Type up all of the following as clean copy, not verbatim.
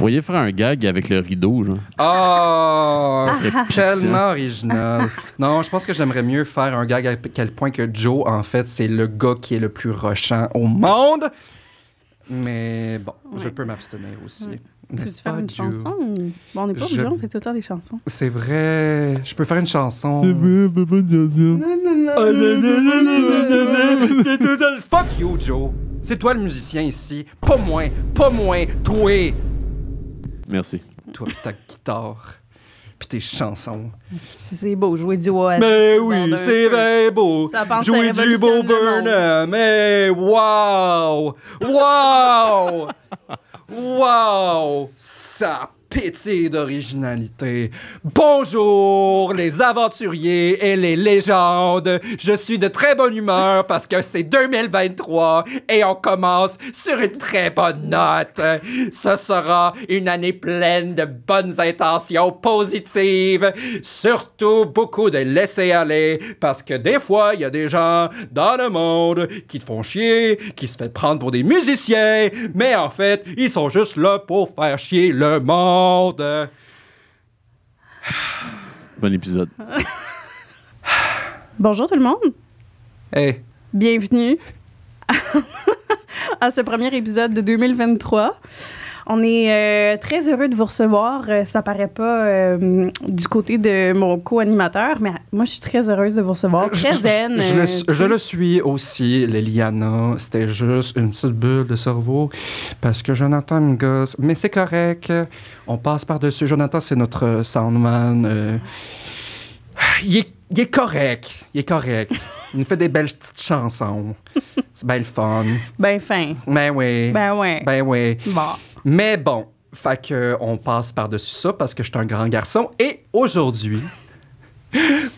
pourriez faire un gag avec le rideau, genre. Oh, Ça serait tellement original. Non, je pense que j'aimerais mieux faire un gag à quel point que Joe, en fait, c'est le gars qui est le plus rushant au monde. Mais bon, je peux m'abstenir aussi. Ouais. Tu N'est-ce veux faire pas, une Joe? chanson? Bon, on n'est pas obligé, on fait tout le temps des chansons. C'est vrai. Je peux faire une chanson. vrai, on peut pas dire ça. Fuck you, Joe. C'est toi le musicien ici. Pas moi. Toi. Merci. Toi pis ta guitare. Puis tes chansons. C'est beau, jouer du Oasis. Mais dans oui, un c'est feu. bien beau. Ça pense Jouer ça du beau révolutionne le Burnham. Mais wow! Wow! Wow! Ça pétille d'originalité. Bonjour les aventuriers et les légendes. Je suis de très bonne humeur parce que c'est 2023 et on commence sur une très bonne note. Ce sera une année pleine de bonnes intentions positives. Surtout beaucoup de laisser aller parce que des fois, il y a des gens dans le monde qui te font chier, qui se font prendre pour des musiciens, mais en fait, ils sont juste là pour faire chier le monde. Bon épisode. Bonjour tout le monde. Hey, Bienvenue à ce premier épisode de 2023. On est très heureux de vous recevoir. Ça paraît pas du côté de mon co-animateur, mais moi, je suis très heureuse de vous recevoir. Très zen. Je le suis aussi, Liliana. C'était juste une petite bulle de cerveau parce que Jonathan me gosse. Mais c'est correct. On passe par-dessus. Jonathan, c'est notre soundman. Il est correct. Il est correct. Il nous fait des belles petites chansons. C'est bien le fun. Ben fin. Ben oui. Ben ouais. Ben oui. Bon. Mais bon, fait que on passe par-dessus ça parce que je suis un grand garçon. Et aujourd'hui,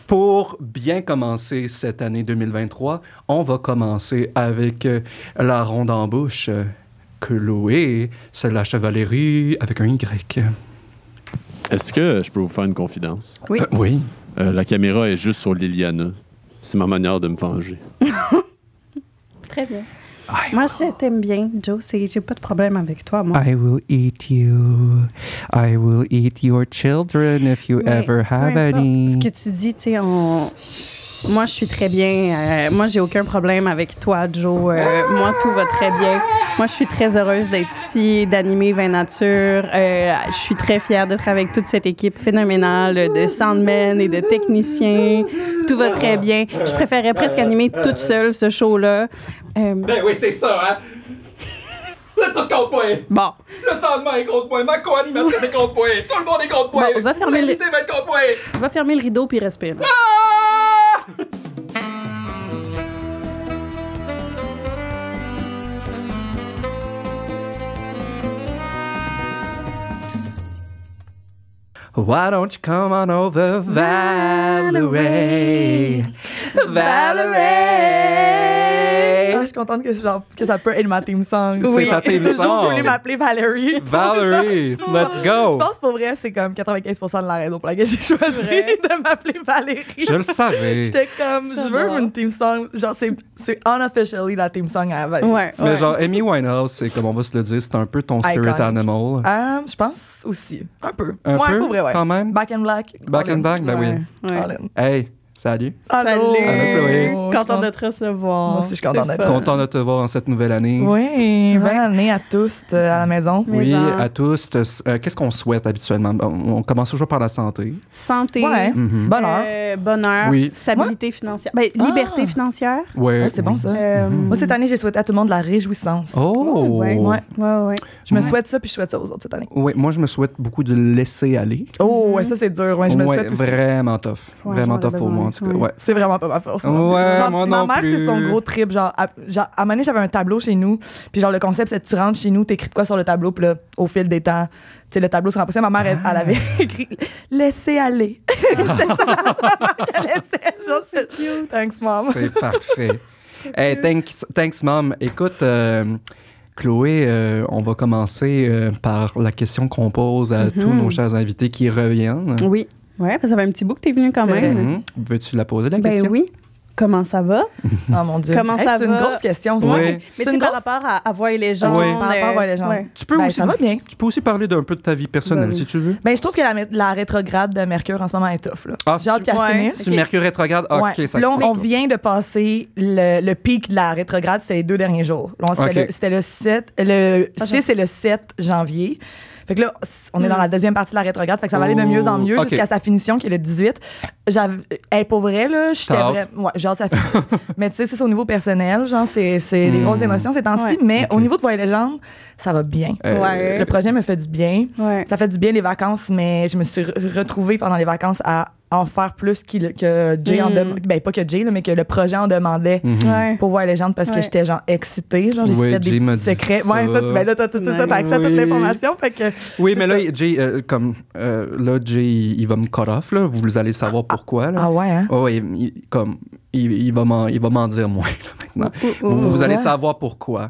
pour bien commencer cette année 2023, on va commencer avec la ronde en bouche. Chloé, c'est la chevalerie avec un Y. Est-ce que je peux vous faire une confidence? Oui. Oui. La caméra est juste sur Liliana. C'est ma manière de me venger. Très bien. Moi, je t'aime bien, Joe. J'ai pas de problème avec toi, moi. I will eat you. I will eat your children if you Mais ever have peu importe any. Ce que tu dis, tu sais, moi, je suis très bien. Moi, j'ai aucun problème avec toi, Joe. Moi, tout va très bien. Moi, je suis très heureuse d'être ici, d'animer 20 Nature. Je suis très fière d'être avec toute cette équipe phénoménale de soundmen et de techniciens. Tout va très bien. Je préférais presque animer toute seule ce show-là. Ben oui, c'est ça, hein? Le tout compte point. Bon. Le soundman est contre point. Ma co-animatrice est contre point. Tout le monde est contre point. Bon, on va fermer le- L'invité va être contre point. On va fermer le rideau puis respire. Ah! Why don't you come on over, Valerie? Valerie! Ah, je suis contente que ça peut être ma theme song. C'est ta theme J'ai toujours song. voulu m'appeler Valérie. Valerie, let's Je go! pense pour vrai, c'est comme 95% de la raison pour laquelle j'ai choisi de m'appeler Valérie. Je le savais. J'étais comme, je veux J'adore. une theme song. Genre, c'est unofficially la theme song à Valérie. Ouais. Mais genre, Amy Winehouse, c'est comme on va se le dire, c'est un peu ton spirit Iconic. animal. Je pense aussi. Un peu. Un ouais, peu, pour vrai, ouais. quand même. Back in Black. Back and back, ben oui. Ouais. All in. Hey, salut. Allô. Salut. Allô, Chloé. Content de te recevoir. Moi aussi, je suis contente C'est d'être fun. Content de te voir en cette nouvelle année. Oui, bonne année à tous à la maison. Mais Oui, en- à tous. Qu'est-ce qu'on souhaite habituellement? On commence toujours par la santé. Santé. Ouais, Mhm. bonheur. Bonheur. Oui. Stabilité financière. Ben, liberté financière. Ouais, Ouais, c'est bon ça. Moi, cette année, j'ai souhaité à tout le monde de la réjouissance. Oh! Ouais. Ouais. Ouais. Je me Ouais. souhaite ça, puis je souhaite ça aux autres cette année. Oui, moi, je me souhaite beaucoup de laisser aller. Oh, ouais, ça, c'est dur. Ouais, je me le Ouais, souhaite aussi. vraiment tough. Ouais, Vraiment j'en ai tough pour besoin, moi, en tout cas. ouais. Ouais. C'est vraiment pas ma force. Ouais, ma moi ma non mère, c'est son plus. gros trip. Genre, à un moment donné, j'avais un tableau chez nous. Puis, genre, le concept, c'est que tu rentres chez nous, t'écris de quoi sur le tableau. Puis là, au fil des temps, tu sais, le tableau se remplissait. Ma mère, elle avait écrit Laissez aller. C'est ça, la mère qu'elle laissait. Genre, c'est cute. Thanks, mom. C'est parfait. Hey, thanks, mom. Écoute, Chloé, on va commencer par la question qu'on pose à tous nos chers invités qui reviennent. Oui. Ouais, parce que ça fait un petit bout que t'es venu quand C'est même. Mhm. Veux-tu la poser, la Ben question? oui. Comment ça va? Oh mon Dieu. Comment ça c'est va? une grosse question, ça. Oui. Mais C'est tu sais, une par grosse- rapport à Voix et légende. Oui, par rapport à Voix et légende. ouais. Tu peux Ben, aussi, ça va bien. tu peux aussi parler d'un peu de ta vie personnelle, Ben oui. si tu veux. Ben, je trouve que la rétrograde de Mercure en ce moment est tough. Là. Ah, J'ai hâte qu'elle ouais. finisse. C'est Mercure rétrograde? Ah, Ouais. OK, ça Là, explique. on vient de passer le pic de la rétrograde, c'était les 2 derniers jours. Là, OK. c'était le 7, le 6 et le 7 janvier. Fait que là, on est dans la deuxième partie de la rétrograde, fait que ça va aller de mieux en mieux OK. jusqu'à sa finition qui est le 18. Pour vrai, là, j'étais T'as hâte? vraiment. Ouais, j'ai hâte que ça finisse. Mais tu sais, c'est au niveau personnel, genre, c'est des grosses émotions ces temps-ci. Ouais. Mais OK. au niveau de Voix et légende, ça va bien. Ouais. Le projet me fait du bien. Ouais. Ça fait du bien les vacances, mais je me suis retrouvée pendant les vacances à en faire plus que Jay en demandait. Ben, pas que Jay, là, mais que le projet en demandait Mhm. Ouais. pour voir les légendes parce que Ouais. j'étais genre excitée. Genre, j'ai Oui, fait Jay des m'a petits dit secrets. ça. Ouais, ben là, t'as tout ça, t'as accès à toute Oui. l'information. Fait que. Oui, c'est mais ça. là, Jay, là, Jay, il va me cut off, là. Vous allez savoir pourquoi, là. Ah ouais, hein? Ouais, il va m'en dire moins, là, maintenant. Vous allez Ouais. savoir pourquoi.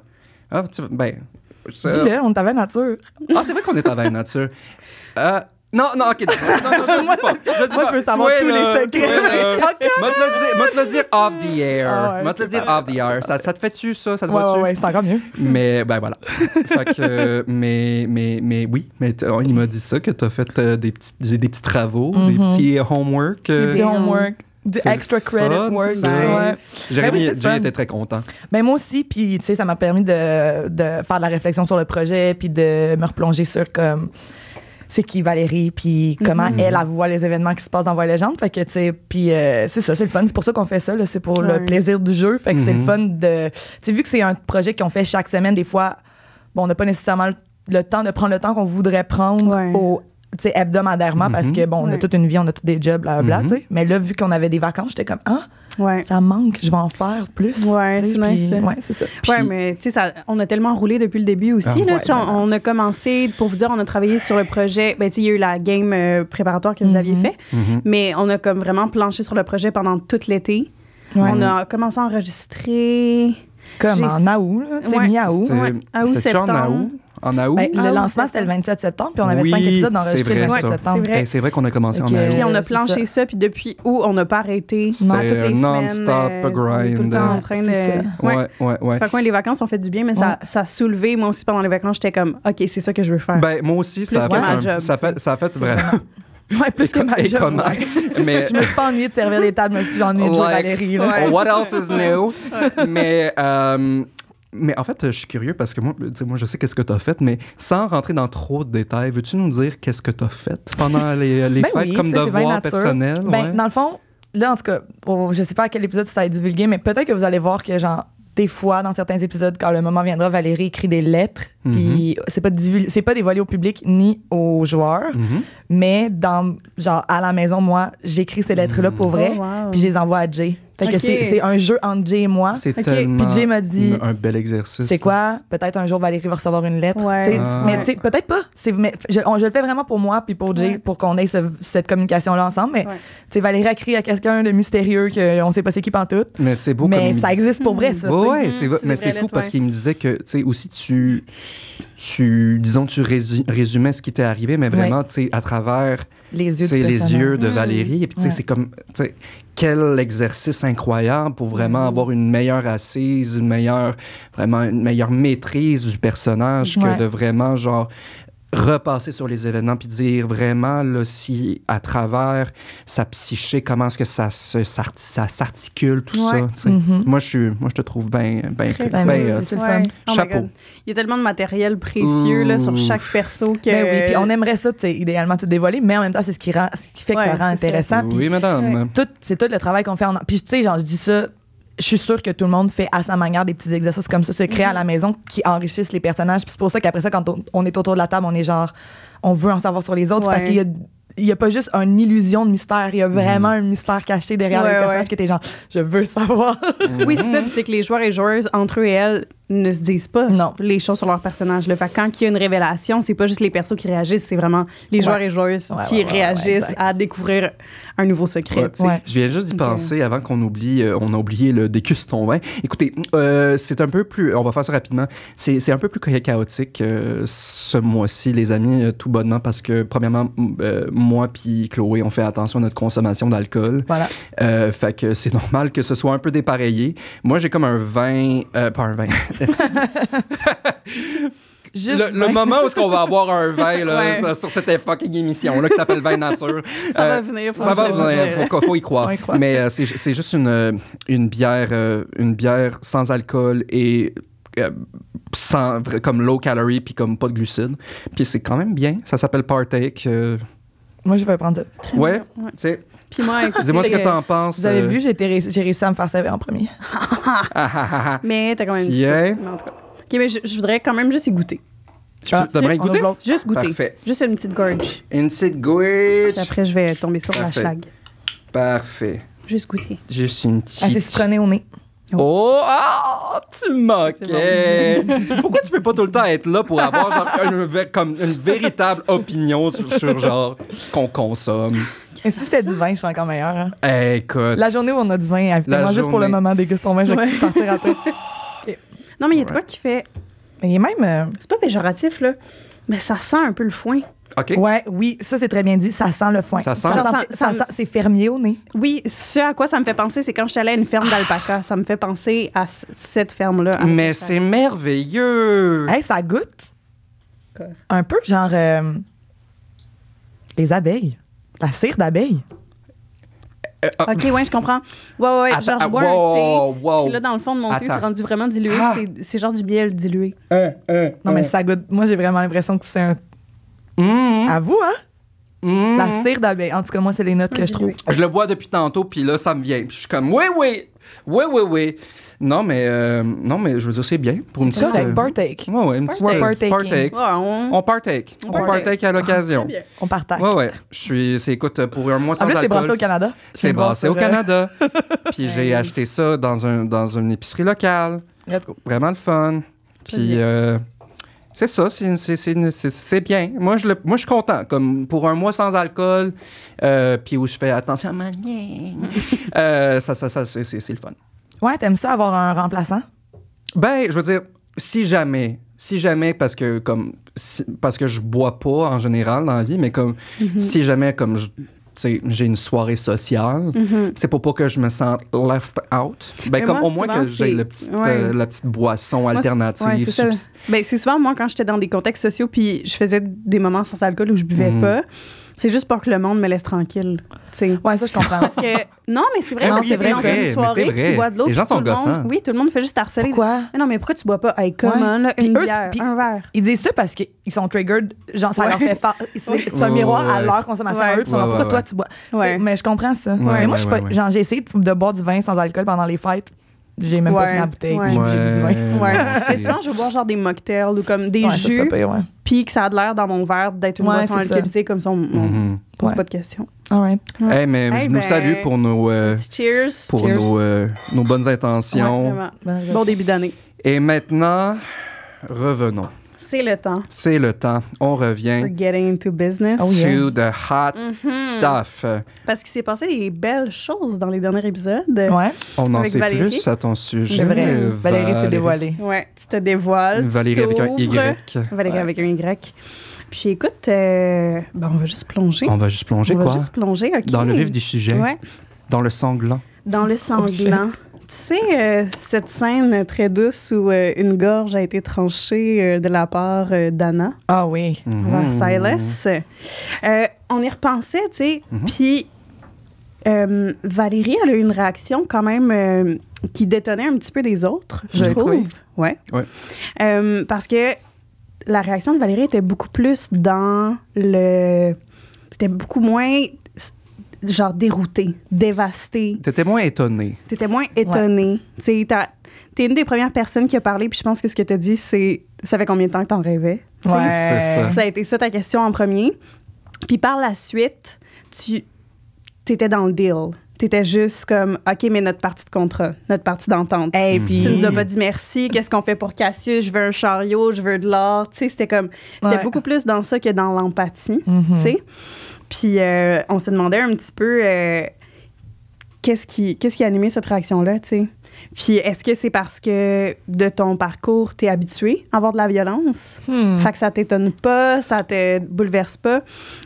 Ah, ben... Dis-le, on t'avait nature. Ah, c'est vrai qu'on est à la nature. Non, OK. Non, je le dis pas. Moi, je veux savoir tous les secrets. Moi, te le dire off the air. Ah ouais. Moi, te le dire off the air. Ça te fait-tu, ça? Ça te Ouais, va-tu? ouais, c'est encore mieux. Mais, ben voilà. Fait que, mais oui. Mais il m'a dit ça, que t'as fait des petits travaux, des petits homework. Des petits homework, du c'est extra le credit fun, work. ça. Ouais. Jérémy, Ben oui, c'est Jay fun. était très content. Ben moi aussi, puis tu sais, ça m'a permis de faire de la réflexion sur le projet, puis de me replonger sur comme c'est qui Valérie, puis comment elle voit les événements qui se passent dans Voix et légende. Fait que tu sais, puis c'est ça, c'est le fun. C'est pour ça qu'on fait ça, là, c'est pour Ouais. le plaisir du jeu. Fait que c'est le fun de, tu sais, vu que c'est un projet qu'on fait chaque semaine, des fois, bon, on n'a pas nécessairement le temps de prendre le temps qu'on voudrait prendre Ouais. tu sais, hebdomadairement parce que bon, on a Ouais. toute une vie, on a tous des jobs, blablabla, tu sais. Mais là, vu qu'on avait des vacances, j'étais comme Ouais. ça me manque, je vais en faire plus. Ouais, tu sais, c'est nice, puis- ça. ouais, c'est ça. Ouais, mais tu sais, on a tellement roulé depuis le début aussi. Ah, là, ouais, Tu sais, on a commencé, pour vous dire, on a travaillé sur le projet. Ben, tu sais, il y a eu la game préparatoire que vous aviez fait, mais on a comme vraiment planché sur le projet pendant tout l'été. Ouais. On a commencé à enregistrer. Comme J'ai- en août, là, tu sais, Ouais. mi-août. C'était- Ouais, à août, c'était-tu en septembre. août? En août? Ben, Ah le oui, lancement, c'était le 27 septembre, puis on avait Oui, 5 épisodes c'est d'enregistrés le vrai, 27 ça. septembre. C'est vrai. C'est vrai qu'on a commencé en Ok. août. Puis on a c'est planché ça, puis depuis août, on n'a pas arrêté. C'est Toutes les non-stop semaines, on est tout le grind. temps en train C'est de... ça. Ouais. Fait que, ouais, les vacances ont fait du bien, mais ça a soulevé. Moi aussi, pendant les vacances, j'étais comme, OK, c'est ça que je veux faire. Ben, moi aussi, ça a que fait ma un- job, ça a fait vraiment. Ouais, plus que ma Et job, comment? ouais. Mais Je me suis pas ennuyée de servir les tables, je me suis ennuyée de jouer Like, Valérie. Là. Ouais. What else is new? Mais en fait, je suis curieux parce que moi, tu sais, moi je sais qu'est-ce que tu as fait, mais sans rentrer dans trop de détails, veux-tu nous dire qu'est-ce que tu as fait pendant les Ben fêtes oui, comme tu sais, c'est bien devoir nature. personnel? Ben, ouais? dans le fond, là, en tout cas, je sais pas à quel épisode ça va être divulgué, mais peut-être que vous allez voir que, genre, des fois, dans certains épisodes, quand le moment viendra, Valérie écrit des lettres, puis c'est pas dévoilé au public ni aux joueurs, Mhm. mais dans, genre, à la maison, moi, j'écris ces lettres-là pour vrai, Oh, wow. puis je les envoie à Jay. Fait que Ok. c'est un jeu entre Jay et moi. C'est Ok. tellement Puis Jay m'a dit, un bel exercice. c'est quoi? Peut-être un jour Valérie va recevoir une lettre. Ouais. Tu sais, Ah. Mais tu sais, peut-être pas. Mais je le fais vraiment pour moi puis pour Jay, Ouais. pour qu'on ait cette communication-là ensemble. Mais Ouais. tu sais, Valérie a écrit à quelqu'un de mystérieux qu'on sait pas c'est qui pantoute. Mais c'est beau Mais comme ça existe pour vrai, ça. tu sais. Ouais, c'est Mhm, mais c'est c'est vrai, fou parce ouais. qu'il me disait que, tu sais, aussi, tu résumais ce qui t'est arrivé, mais vraiment, tu sais, à travers Les yeux c'est du les personnage. yeux de Valérie. Et puis, tu sais, Ouais. c'est comme, tu sais, quel exercice incroyable pour vraiment avoir une meilleure assise, vraiment une meilleure maîtrise du personnage Ouais. que de vraiment, genre, repasser sur les événements puis dire vraiment là, si à travers sa psyché comment est-ce que ça s'articule tout Ouais. ça tu sais. Mhm. Moi je te trouve bien Ben, c'est le fun. Oh my Chapeau. God. Il y a tellement de matériel précieux là, sur Ouh. chaque perso que... Ben oui, puis on aimerait ça, tu sais, idéalement tout dévoiler, mais en même temps, c'est ce qui fait que Ouais, ça rend c'est ça. intéressant. Puis Oui madame. c'est tout le travail qu'on fait Puis tu sais, genre, je dis ça, je suis sûre que tout le monde fait à sa manière des petits exercices comme ça, se créer à la maison qui enrichissent les personnages. Puis c'est pour ça qu'après ça, quand on est autour de la table, on est genre, on veut en savoir sur les autres Ouais. parce qu'il y a pas juste une illusion de mystère, il y a vraiment un mystère caché derrière Ouais, les personnages ouais. que t'es genre, je veux savoir. Oui, c'est ça. Puis c'est que les joueurs et joueuses, entre eux et elles, ne se disent pas Non. les choses sur leur personnage. Là. Fait que quand il y a une révélation, c'est pas juste les persos qui réagissent, c'est vraiment les joueurs et joueuses qui réagissent exact. à découvrir un nouveau secret. Ouais. tu sais. Ouais. Je viens juste d'y penser avant qu'on oublie, on a oublié le déguste ton vin. Écoutez, c'est un peu plus, on va faire ça rapidement, c'est un peu plus chaotique ce mois-ci, les amis, tout bonnement, parce que premièrement, moi puis Chloé, on fait attention à notre consommation d'alcool. Voilà. Fait que c'est normal que ce soit un peu dépareillé. Moi, j'ai comme un vin, pas un vin. Juste Le moment où est-ce qu'on va avoir un vin là, sur cette fucking émission là qui s'appelle Vin Nature. Ça va venir. Ça va venir, faut y croire. On y croit. Mais c'est juste une bière sans alcool et sans, comme low calorie puis comme pas de glucides. Puis c'est quand même bien. Ça s'appelle Partake. Moi, je vais prendre ça. Ouais, Ouais. tu sais. Puis moi, écoute, Dis-moi ce que t'en penses. Vous avez vu, j'ai réussi à me faire servir en premier. mais t'as quand même dit Tiens. ça. En tout cas. OK, mais je voudrais quand même juste y goûter. T'aimerais y On goûter? ouvre l'autre. Juste goûter. Parfait. Juste une petite gorge. Une petite goutte. Puis après, je vais tomber sur la Parfait. schlag. Parfait. Juste goûter. Juste une petite. Assez citronné au nez. Oh, ah, tu moquais. Pourquoi tu peux pas tout le temps être là pour avoir genre comme une véritable opinion sur genre ce qu'on consomme? Et si c'était du vin, je suis encore meilleure. Hein. Écoute. La journée où on a du vin, invitez-moi La juste pour le journée. moment déguste ton vin, je vais partir après. Non, mais il y a de quoi qui fait... Mais il est même... C'est pas péjoratif, là, mais ça sent un peu le foin. OK. Ouais, oui, ça c'est très bien dit, ça sent le foin. Ça sent- C'est fermier au nez. Oui, ce à quoi ça me fait penser, c'est quand je suis allée à une ferme d'alpaca. Ça me fait penser à cette ferme-là. à Mais Montréal. c'est merveilleux. Hey, ça goûte. Quoi? Un peu genre les abeilles. La cire d'abeille. OK, ouais, je comprends. Ouais. Attends, Genre, je bois wow, un thé. wow. Puis là, dans le fond de mon thé, Attends. c'est rendu vraiment dilué. Ah. C'est genre du miel dilué. Non, mais ça goûte. Moi, j'ai vraiment l'impression que c'est un. Mmh. À vous, hein? Mmh. La cire d'abeille. En tout cas, moi, c'est les notes que je trouve. Je le bois depuis tantôt, puis là, ça me vient. Puis je suis comme, oui. Non, mais je veux dire, c'est bien. Pour une C'est correct, petite... partake. Ouais, une petite... We're partaking. Partake. Ouais, On partake. On partake à l'occasion. Très bien. On partage. Ouais. Écoute, pour un mois sans En plus, c'est alcool... brassé au Canada. C'est Je brassé au sur, Canada. Puis j'ai acheté ça dans une épicerie locale. Let's go. Vraiment le fun. Puis c'est ça, c'est bien. Moi, je suis content. Comme pour un mois sans alcool, puis où je fais attention à ma ça, c'est le fun. Ouais, t'aimes ça avoir un remplaçant? Ben, je veux dire, si jamais, parce que je bois pas en général dans la vie, mais comme si jamais comme j'ai une soirée sociale, c'est pour pas que je me sente left out. Ben, Mais comme moi, au moins souvent, que j'ai c'est- la petite boisson Moi, alternative. ouais, c'est ça. Ben, c'est souvent, moi, quand j'étais dans des contextes sociaux puis je faisais des moments sans alcool où je buvais pas, c'est juste pour que le monde me laisse tranquille. T'sais. Ouais, ça, je comprends. Parce que, non, mais c'est vrai, Ben parce oui, que c'est dans vrai, une soirée, mais c'est vrai. tu bois de l'eau. Les gens puis tout sont le monde- gossants. Oui, tout le monde fait juste harceler. Pourquoi? Mais non, mais pourquoi tu bois pas? Hey, come Ouais. on, là, Puis une eux, bière, puis- un verre. Ils disent ça parce qu'ils sont triggered. Genre, ça leur Ouais. fait c'est un miroir à Ouais. leur consommation à Ouais. eux. Puis ils sont genre, Ouais, pourquoi ouais, toi, ouais. tu bois? Ouais. T'sais, mais je comprends ça. Ouais, mais moi, je suis pas. ouais. Genre, j'ai essayé de boire du vin sans alcool pendant les fêtes. J'ai même pas Ouais. fini la bouteille. Ouais. Puis j'ai bu du vin. Ouais. non, Mais souvent, je vais boire genre des mocktails ou comme des Ouais, ça, c'est jus, pas pire, ouais. puis que ça a l'air dans mon verre d'être une Ouais, boisson c'est ça. alcoolisée, comme ça, on Mhm. pose Ouais. pas de questions. All right. Hey, mais Hey, je nous ben, salue pour nos Cheers. nos bonnes Ouais, intentions. vraiment. Bon début d'année. Et maintenant, revenons. C'est le temps. C'est le temps. On revient We're getting into business. Oh, yeah. to the hot stuff. Parce qu'il s'est passé des belles choses dans les derniers épisodes. Ouais, On en Avec sait Valérie. plus à ton sujet. c'est vrai. Valérie s'est dévoilée. Ouais, tu te dévoiles. Valérie tu avec un t'ouvres. Y. Valérie Ouais. avec un Y. Puis écoute, ben, on va juste plonger. On va juste plonger, On va quoi? juste plonger, OK. Dans le vif du sujet. Ouais, Dans le sanglant. dans le sanglant. Tu sais, cette scène très douce où une gorge a été tranchée de la part d'Anna Ah oui. vers Mhm. Silas. On y repensait, tu sais, Mhm. puis Valérie, elle a eu une réaction quand même qui détonnait un petit peu des autres, je Je l'ai trouve. trouvé. Ouais. Ouais. Parce que la réaction de Valérie était beaucoup plus dans le... C'était beaucoup moins, genre, déroutée, dévastée. T'étais moins étonné. T'étais moins étonnée. Tu sais, t'es une des premières personnes qui a parlé, puis je pense que ce que t'as dit, c'est... Ça fait combien de temps que t'en rêvais? Tu sais, C'est ça. ça a été ça ta question en premier. Puis par la suite, t'étais dans le deal. t'étais juste comme, OK, mais notre partie de contrat, notre partie d'entente. Hey, puis... Tu nous as pas dit merci, qu'est-ce qu'on fait pour Cassius? Je veux un chariot, je veux de l'or. Tu sais, c'était Ouais. beaucoup plus dans ça que dans l'empathie, tu sais. Puis on se demandait un petit peu qu'est-ce qui a animé cette réaction-là, tu sais. Puis est-ce que c'est parce que de ton parcours, t'es habitué à avoir de la violence? Fait que ça t'étonne pas, ça te bouleverse pas?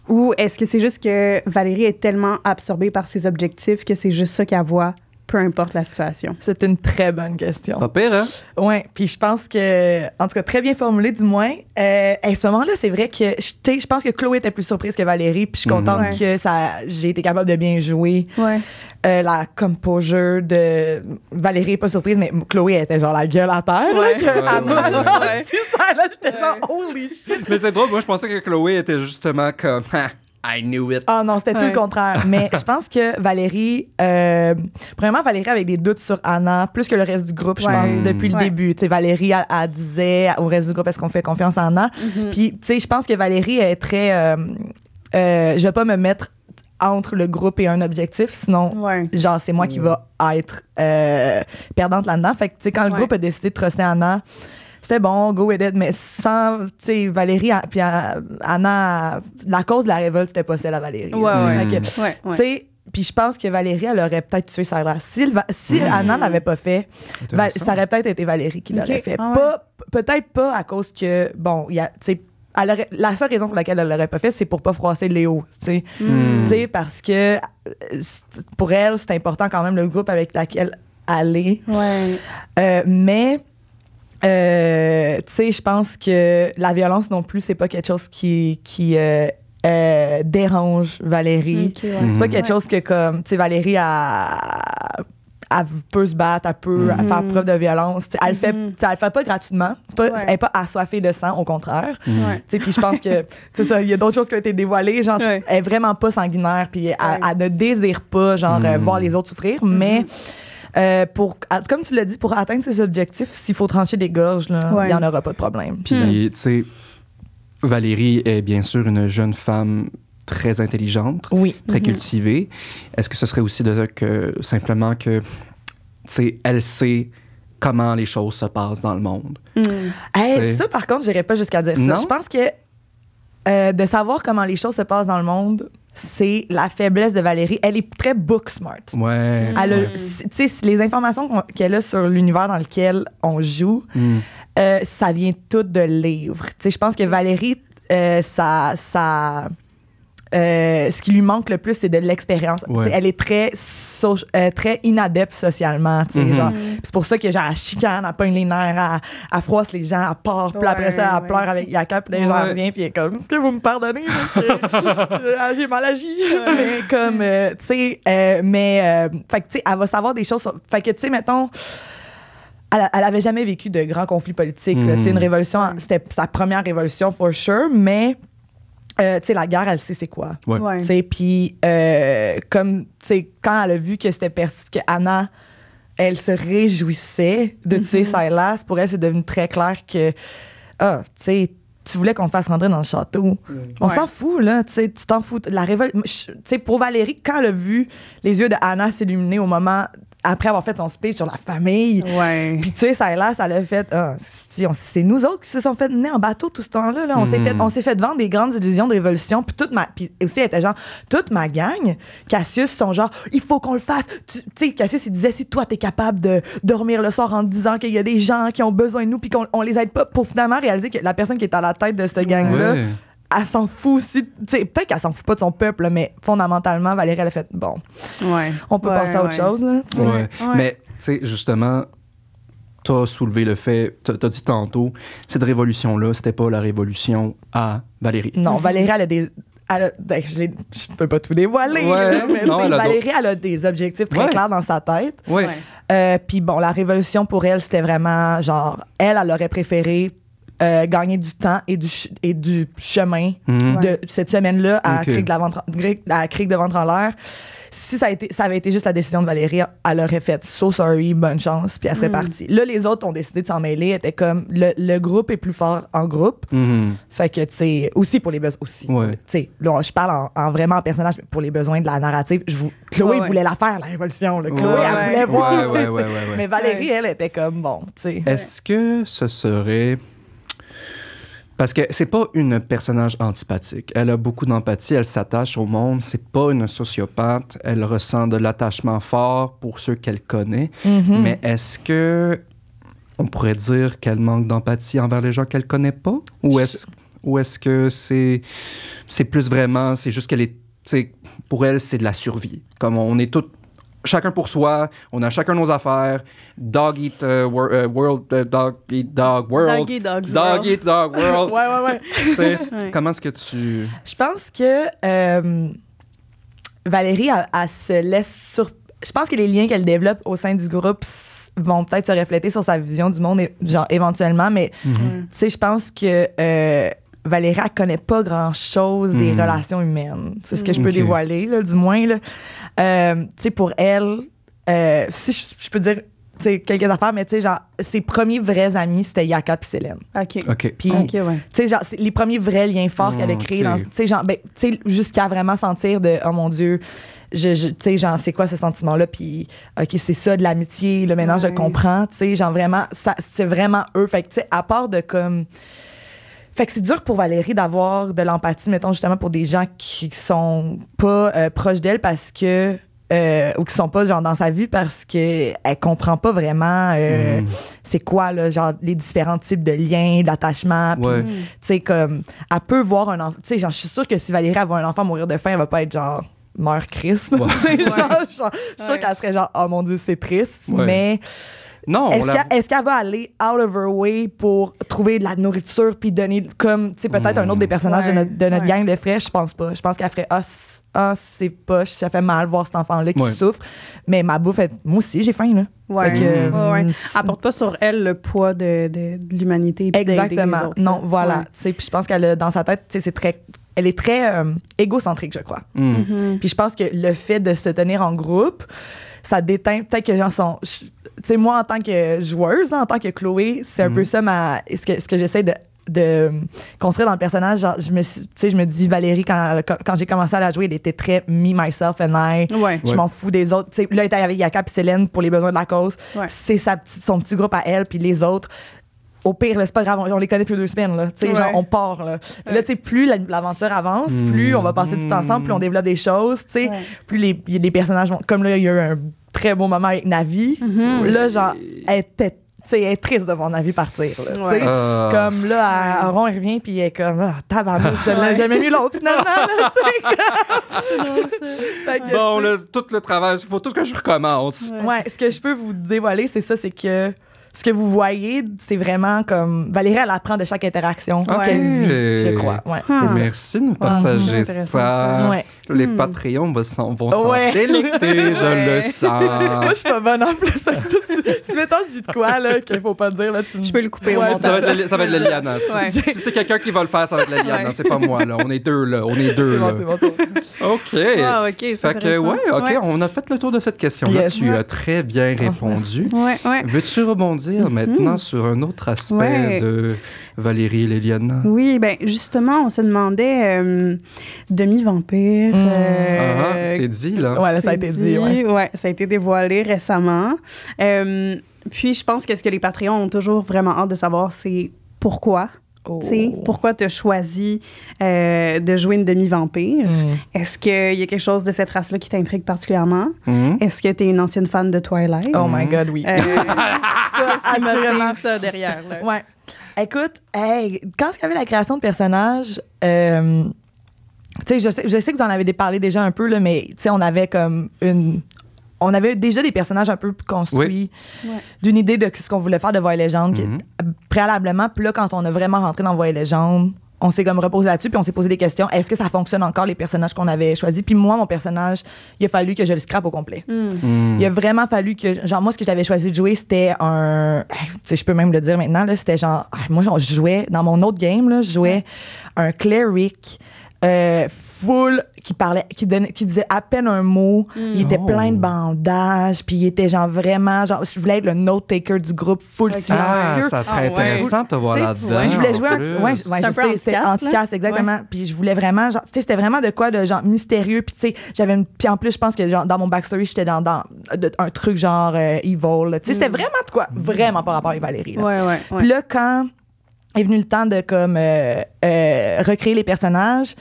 Ou est-ce que c'est juste que Valérie est tellement absorbée par ses objectifs que c'est juste ça qu'elle voit, peu importe la situation? C'est une très bonne question. Pas pire, hein? Oui, puis je pense que, en tout cas, très bien formulé du moins. À ce moment-là, c'est vrai que, je pense que Chloé était plus surprise que Valérie, puis je suis contente Ouais. que j'ai été capable de bien jouer. Ouais. La composure de Valérie est pas surprise, mais Chloé elle était genre la gueule à terre. Ouais. Là, que Anna, genre, Ouais. c'est ça, là, j'étais genre, holy shit. Mais c'est drôle, moi, je pensais que Chloé était justement comme, I knew it. Ah non, c'était tout Ouais. le contraire. Mais je pense que Valérie, premièrement, Valérie avait des doutes sur Anna, plus que le reste du groupe, je Ouais. pense, depuis le Ouais. début. Tu sais, Valérie, elle disait au reste du groupe, est-ce qu'on fait confiance à Anna? Puis, tu sais, je pense que Valérie est très... je vais pas me mettre entre le groupe et un objectif, sinon, Ouais. genre, c'est moi qui va être perdante là-dedans. Fait que, tu sais, quand le Ouais. groupe a décidé de truster Anna, c'était bon, go with it, mais sans, tu sais, Valérie, puis Anna, la cause de la révolte, c'était pas celle à Valérie. Ouais, là, ouais. tu sais. Fait que, Ouais, tu ouais. sais, puis je pense que Valérie, elle aurait peut-être tué Silas. Si Anna l'avait pas fait, Intéressant. ça aurait peut-être été Valérie qui l'aurait Ok. fait. Ah ouais. Peut-être pas à cause que, bon, il y a, tu sais, la seule raison pour laquelle elle l'aurait pas fait, c'est pour pas froisser Léo, tu sais. Tu sais, parce que pour elle, c'est important quand même le groupe avec lequel elle est. Ouais. Mais, tu sais, je pense que la violence non plus, c'est pas quelque chose qui dérange Valérie. Ok, ouais. C'est pas quelque chose que, comme, tu sais, Valérie, elle peut se battre, elle peut faire preuve de violence. Tu sais, elle le fait pas gratuitement. Elle est pas assoiffée de sang, au contraire. Ouais. Tu sais, puis je pense que, tu sais, ça, il y a d'autres choses qui ont été dévoilées. Genre, Ouais. elle est vraiment pas sanguinaire, puis elle ne désire pas, genre, voir les autres souffrir. Mais, comme tu l'as dit, pour atteindre ses objectifs, s'il faut trancher des gorges, là, il Ouais. y en aura pas de problème. Puis, tu sais, Valérie est bien sûr une jeune femme très intelligente, Oui. très cultivée. Est-ce que ce serait aussi de dire que simplement que, tu sais, elle sait comment les choses se passent dans le monde? Hey, C'est- ça, par contre, j'irais pas jusqu'à dire ça. Non? Je pense que de savoir comment les choses se passent dans le monde, c'est la faiblesse de Valérie. Elle est très book smart. Ouais. Elle a- ouais. tu sais, les informations qu'elle a sur l'univers dans lequel on joue, ça vient tout de livres. Tu sais, je pense que Valérie, ce qui lui manque le plus, c'est de l'expérience. Ouais. Tu sais, elle est très inadepte socialement. Tu sais, genre. Puis c'est pour ça que genre, elle chicane, elle pogne les nerfs, elle froisse les gens, elle part. Puis après ça, elle Ouais. pleure avec Yaka, puis les gens Ouais. reviennent, puis elle est comme, est-ce que vous me pardonnez? Parce que j'ai mal agi. Mais comme, tu sais, fait que, tu sais, elle va savoir des choses. Fait que, tu sais, mettons, elle avait jamais vécu de grands conflits politiques. Là. Tu sais, une révolution, c'était sa première révolution, for sure, mais tu sais, la guerre, elle sait c'est quoi. Ouais. Ouais. Tu sais, puis comme, tu sais, quand elle a vu que c'était que Anna, elle se réjouissait de tuer Silas, pour elle, c'est devenu très clair que, tu sais, tu voulais qu'on te fasse rentrer dans le château. On Ouais. s'en fout, là. Tu sais, tu t'en fous. La révolte. Tu sais, pour Valérie, quand elle a vu les yeux de Anna s'illuminer au moment, après avoir fait son speech sur la famille, Ouais. puis tu sais, Silas, elle a fait, c'est nous autres qui se sont fait mener en bateau tout ce temps-là. Là. On s'est fait vendre des grandes illusions de révolution. Puis aussi, elle était genre, toute ma gang, Cassius, sont genre, il faut qu'on le fasse. Tu sais, Cassius, il disait, si toi, t'es capable de dormir le soir en te disant qu'il y a des gens qui ont besoin de nous, puis qu'on les aide pas, pour finalement réaliser que la personne qui est à la tête de cette gang-là, Ouais. elle s'en fout aussi. Tu sais, peut-être qu'elle s'en fout pas de son peuple, là, mais fondamentalement, Valérie, elle a fait, bon, Ouais. on peut Ouais, passer à autre ouais. chose. Là, tu sais. Ouais. Ouais. Mais, tu sais, justement, t'as soulevé le fait, t'as dit tantôt, cette révolution-là, c'était pas la révolution à Valérie. Non, Valérie, elle a des. Ben, je peux pas tout dévoiler, Ouais, là, mais non, tu sais, elle a Valérie, elle a des objectifs très Ouais. clairs dans sa tête. Ouais. Ouais. Puis bon, la révolution pour elle, c'était vraiment genre, elle aurait préféré gagner du temps et du chemin Mhm. de cette semaine-là à Ok. Crique de Ventre en l'air. si ça avait été juste la décision de Valérie, elle aurait fait so sorry, bonne chance, puis elle serait partie. Là, les autres ont décidé de s'en mêler, étaient comme le groupe est plus fort en groupe. Fait que, tu sais, aussi pour les besoins. Aussi. Ouais. Tu sais, là, je parle en vraiment en personnage, mais pour les besoins de la narrative. Chloé voulait la faire, la révolution. Là. Chloé, elle voulait voir. Ouais. Mais Valérie, elle était comme bon, tu sais. Est-ce que ce serait. Parce que c'est pas une personnage antipathique. Elle a beaucoup d'empathie, elle s'attache au monde. C'est pas une sociopathe. Elle ressent de l'attachement fort pour ceux qu'elle connaît. Mais est-ce que on pourrait dire qu'elle manque d'empathie envers les gens qu'elle connaît pas? Ou est-ce que c'est plus vraiment, c'est juste qu'elle est, pour elle, c'est de la survie. Comme on est tous chacun pour soi, on a chacun nos affaires. Dog eat world, dog eat dog world. Dog eat dog's dog world. eat dog world. ouais. Comment est-ce que tu... Je pense que Valérie, elle se laisse Je pense que les liens qu'elle développe au sein du groupe vont peut-être se refléter sur sa vision du monde, genre éventuellement, mais tu sais, je pense que Valérie, elle connaît pas grand-chose des relations humaines. C'est ce que je peux dévoiler, là, du moins. Tu sais, pour elle, si je peux dire quelques affaires, mais tu sais, genre, ses premiers vrais amis, c'était Yaka et Célène. OK. Puis, tu sais, genre, c'est les premiers vrais liens forts qu'elle a créés, tu sais, genre, ben, tu sais, jusqu'à vraiment sentir de, oh mon Dieu, tu sais, genre, c'est quoi ce sentiment-là, puis, OK, c'est ça de l'amitié, là, maintenant, je comprends, tu sais, genre, vraiment, c'est vraiment eux. Fait que, tu sais, à part de comme. Fait que c'est dur pour Valérie d'avoir de l'empathie, mettons, justement, pour des gens qui sont pas proches d'elle parce que. Ou qui sont pas genre dans sa vie parce que elle comprend pas vraiment c'est quoi là, genre les différents types de liens, d'attachement, puis tu sais comme elle peut voir un enfant, tu sais genre je suis sûre que si Valérie voit un enfant mourir de faim, elle va pas être genre meurt Christ, tu sais genre je suis sûre qu'elle serait genre oh mon Dieu c'est triste, mais non, est-ce qu'elle va aller out of her way pour trouver de la nourriture puis donner comme tu sais peut-être un autre des personnages de notre gang de fraîche? Je pense pas. Je pense qu'elle ferait c'est poche, ça fait mal voir cet enfant-là qui souffre. Mais ma bouffe, moi aussi j'ai faim là. Ouais. Apporte pas sur elle le poids de l'humanité. Exactement. Les autres, non, voilà. Puis je pense qu'elle a dans sa tête, c'est très. Elle est très égocentrique, je crois. Puis je pense que le fait de se tenir en groupe, ça déteint peut-être que les gens sont. Tu sais, moi, en tant que joueuse, en tant que Chloé, c'est un peu ça ce que j'essaie de construire dans le personnage. Genre, je me dis, Valérie, quand j'ai commencé à la jouer, elle était très me, myself and I. Je m'en fous des autres. T'sais, là, elle était avec Yaka et Célène pour les besoins de la cause. C'est son petit groupe à elle, puis les autres. Au pire, là, c'est pas grave, on les connaît plus 2 semaines. Là. Genre, on part. Là, là plus l'aventure avance, plus on va passer du temps ensemble, plus on développe des choses. Plus les personnages vont. Comme là, il y a eu un très beau moment avec Navi. Là, genre, elle est triste de voir Navi partir. Là, comme là, à Ron, il revient, puis elle est comme, tabarnouche, j'aimais mieux l'autre finalement. Bon, tout le travail, il faut tout que je recommence. Ouais, ce que je peux vous dévoiler, c'est ça, c'est que ce que vous voyez, c'est vraiment comme Valérie, elle apprend de chaque interaction qu'elle vit, je crois. Ouais, c'est ça. Merci de nous partager ça. Les Patreons vont s'en délecter, je le sens. Moi, je suis pas bonne en plus. Si mettons, je dis de quoi là, qu'il faut pas dire, là, je peux le couper au montage. Ça va être Leliana. Si c'est quelqu'un qui va le faire, ça va être Leliana. C'est pas moi, là. On est deux, là. C'est bon. OK. Fait que, OK, on a fait le tour de cette question-là. Tu as très bien répondu. Veux-tu rebondir maintenant sur un autre aspect de Valérie et Leliana? Oui, bien, justement, on se demandait demi-vampire. C'est dit, là. Ouais, là, ça a été dit. Ouais, ça a été dévoilé récemment. Puis, je pense que ce que les Patreons ont toujours vraiment hâte de savoir, c'est pourquoi. Pourquoi tu as choisi de jouer une demi-vampire? Est-ce qu'il y a quelque chose de cette race-là qui t'intrigue particulièrement? Est-ce que tu es une ancienne fan de Twilight? Oh my God, oui. Ça, qui motive ça derrière. Là. Ouais. Écoute, quand il y avait la création de personnages, tu sais, je sais que vous en avez parlé déjà un peu, là, mais tu sais, on avait comme on avait déjà des personnages un peu construits d'une idée de ce qu'on voulait faire de Voix et Légende préalablement. Puis là, quand on a vraiment rentré dans Voix et Légende, on s'est comme reposé là-dessus, puis on s'est posé des questions. Est-ce que ça fonctionne encore, les personnages qu'on avait choisis? Puis moi, mon personnage, il a fallu que je le scrape au complet. Il a vraiment fallu que... Genre, moi, ce que j'avais choisi de jouer, c'était un... Tu sais, je peux même le dire maintenant, là, c'était genre... Moi, je jouais... Dans mon autre game, là, je jouais un cleric full, qui disait à peine un mot. Il était plein de bandages, puis il était genre vraiment, genre, je voulais être le note-taker du groupe, full silencieux. Ça serait intéressant de te voir là-dedans. Je voulais jouer c'était anti-caste, exactement. Ouais. Puis je voulais vraiment, genre, tu sais, c'était vraiment de quoi de genre mystérieux. Puis tu sais, puis en plus, je pense que genre, dans mon backstory, j'étais dans un truc genre evil. Tu sais, c'était vraiment de quoi, vraiment par rapport à Valérie. Là. Ouais. Puis là, quand est venu le temps de comme recréer les personnages,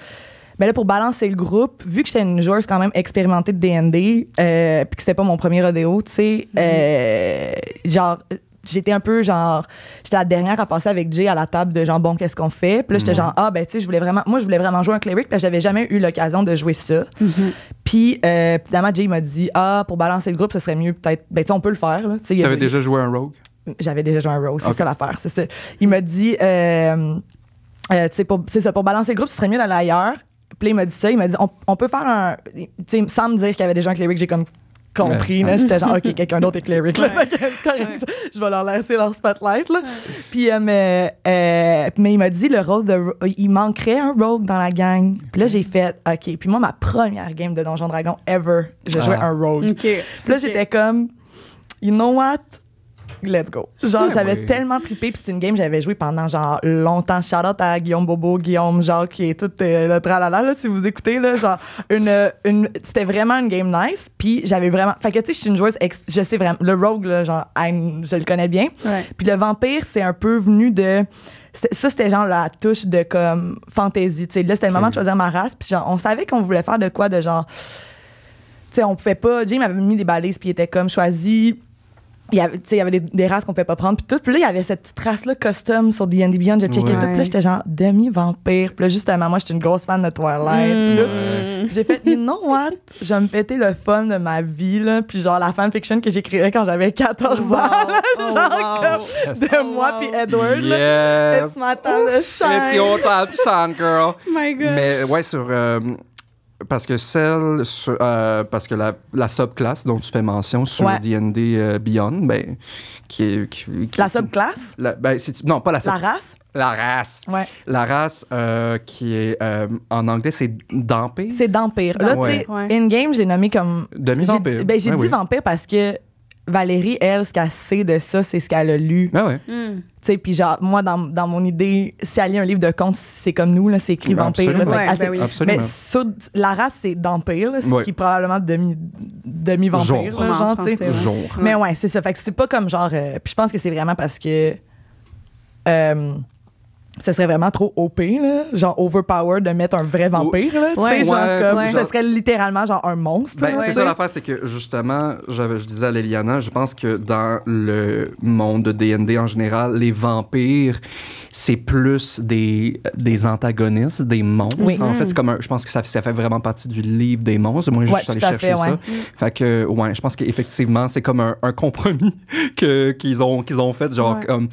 ben là, pour balancer le groupe, vu que j'étais une joueuse quand même expérimentée de D&D, puis que c'était pas mon premier rodéo, tu sais, genre, j'étais un peu genre, j'étais la dernière à passer avec Jay à la table de genre, bon, qu'est-ce qu'on fait? Puis là, j'étais genre, ben, tu sais, je voulais vraiment jouer un cleric, parce que j'avais jamais eu l'occasion de jouer ça. Puis, finalement, Jay m'a dit, pour balancer le groupe, ce serait mieux peut-être, ben, tu sais, on peut le faire, là. Tu avais déjà joué un rogue? J'avais déjà joué un rogue, c'est ça l'affaire, c'est ça. Il m'a dit, c'est ça, pour balancer le groupe, ce serait mieux d'aller ailleurs. Puis là, il m'a dit ça, il m'a dit, on peut faire un... Tu sais, sans me dire qu'il y avait déjà un cleric, j'ai comme compris, là. J'étais genre, OK, quelqu'un d'autre est cleric, là. C'est correct, je vais leur laisser leur spotlight, là. Puis, mais il m'a dit, le rôle il manquerait un rogue dans la gang. Puis là, j'ai fait, OK. Puis moi, ma première game de Donjon Dragon ever, je jouais un rogue. Puis là, j'étais comme, you know what? Let's go. Genre, j'avais tellement trippé, puis c'est une game que j'avais joué pendant genre longtemps. Shout out à Guillaume Bobo, Guillaume, genre, qui est tout le tralala, là, si vous écoutez, là, genre, c'était vraiment une game nice, puis j'avais vraiment... Fait que, tu sais, je suis une joueuse, je sais vraiment, le rogue, là, genre, je le connais bien. Puis le vampire, c'est un peu venu de... Ça, c'était genre la touche de, comme, fantasy, tu sais. Là, c'était le moment de choisir ma race, puis genre, on savait qu'on voulait faire de quoi, de genre... Tu sais, on pouvait pas... Jay m'avait mis des balises, puis il était comme choisi... Il y avait des races qu'on pouvait pas prendre, puis tout. Puis là, il y avait cette petite race-là custom sur D&D Beyond. J'ai checké tout. Puis là, j'étais genre demi-vampire. Puis là, justement, moi, j'étais une grosse fan de Twilight. J'ai fait, you know what? Je vais me péter le fun de ma vie, là. Puis genre, la fanfiction que j'écrivais quand j'avais 14 ans, là, comme de moi puis Edward. Yeah. It's my time to shine. It's your time to shine, girl. My God. Mais ouais, sur... parce que parce que la subclasse dont tu fais mention sur D&D Beyond, ben, la subclasse? Non, pas la La race? La race. Ouais. La race qui est, en anglais, c'est Dampire. C'est Dampire. Là, tu sais, in-game, je l'ai nommé comme... Demi-vampire. J'ai dit vampire parce que Valérie, elle, ce qu'elle sait de ça, c'est ce qu'elle a lu. Ah ouais. Tu sais, puis genre, moi, dans mon idée, si elle lit un livre de contes, c'est comme nous, là, c'est écrit vampire. Là, absolument. Mais la race, c'est Dampire, là, ce qui est probablement demi-vampire, genre, tu sais. Mais ouais, c'est ça. Fait que c'est pas comme genre... puis je pense que c'est vraiment parce que... ce serait vraiment trop OP, là, genre overpower de mettre un vrai vampire, là, tu sais, genre comme, ça serait littéralement genre un monstre. Ben, c'est ça l'affaire, c'est que justement, je disais à Liliana, je pense que dans le monde de D&D en général, les vampires, c'est plus des antagonistes, des monstres. Oui. En fait, c'est comme je pense que ça fait vraiment partie du livre des monstres. Moi, je suis allé chercher ça. Fait que, je pense qu'effectivement, c'est comme un compromis qu'ils ont fait, genre, comme,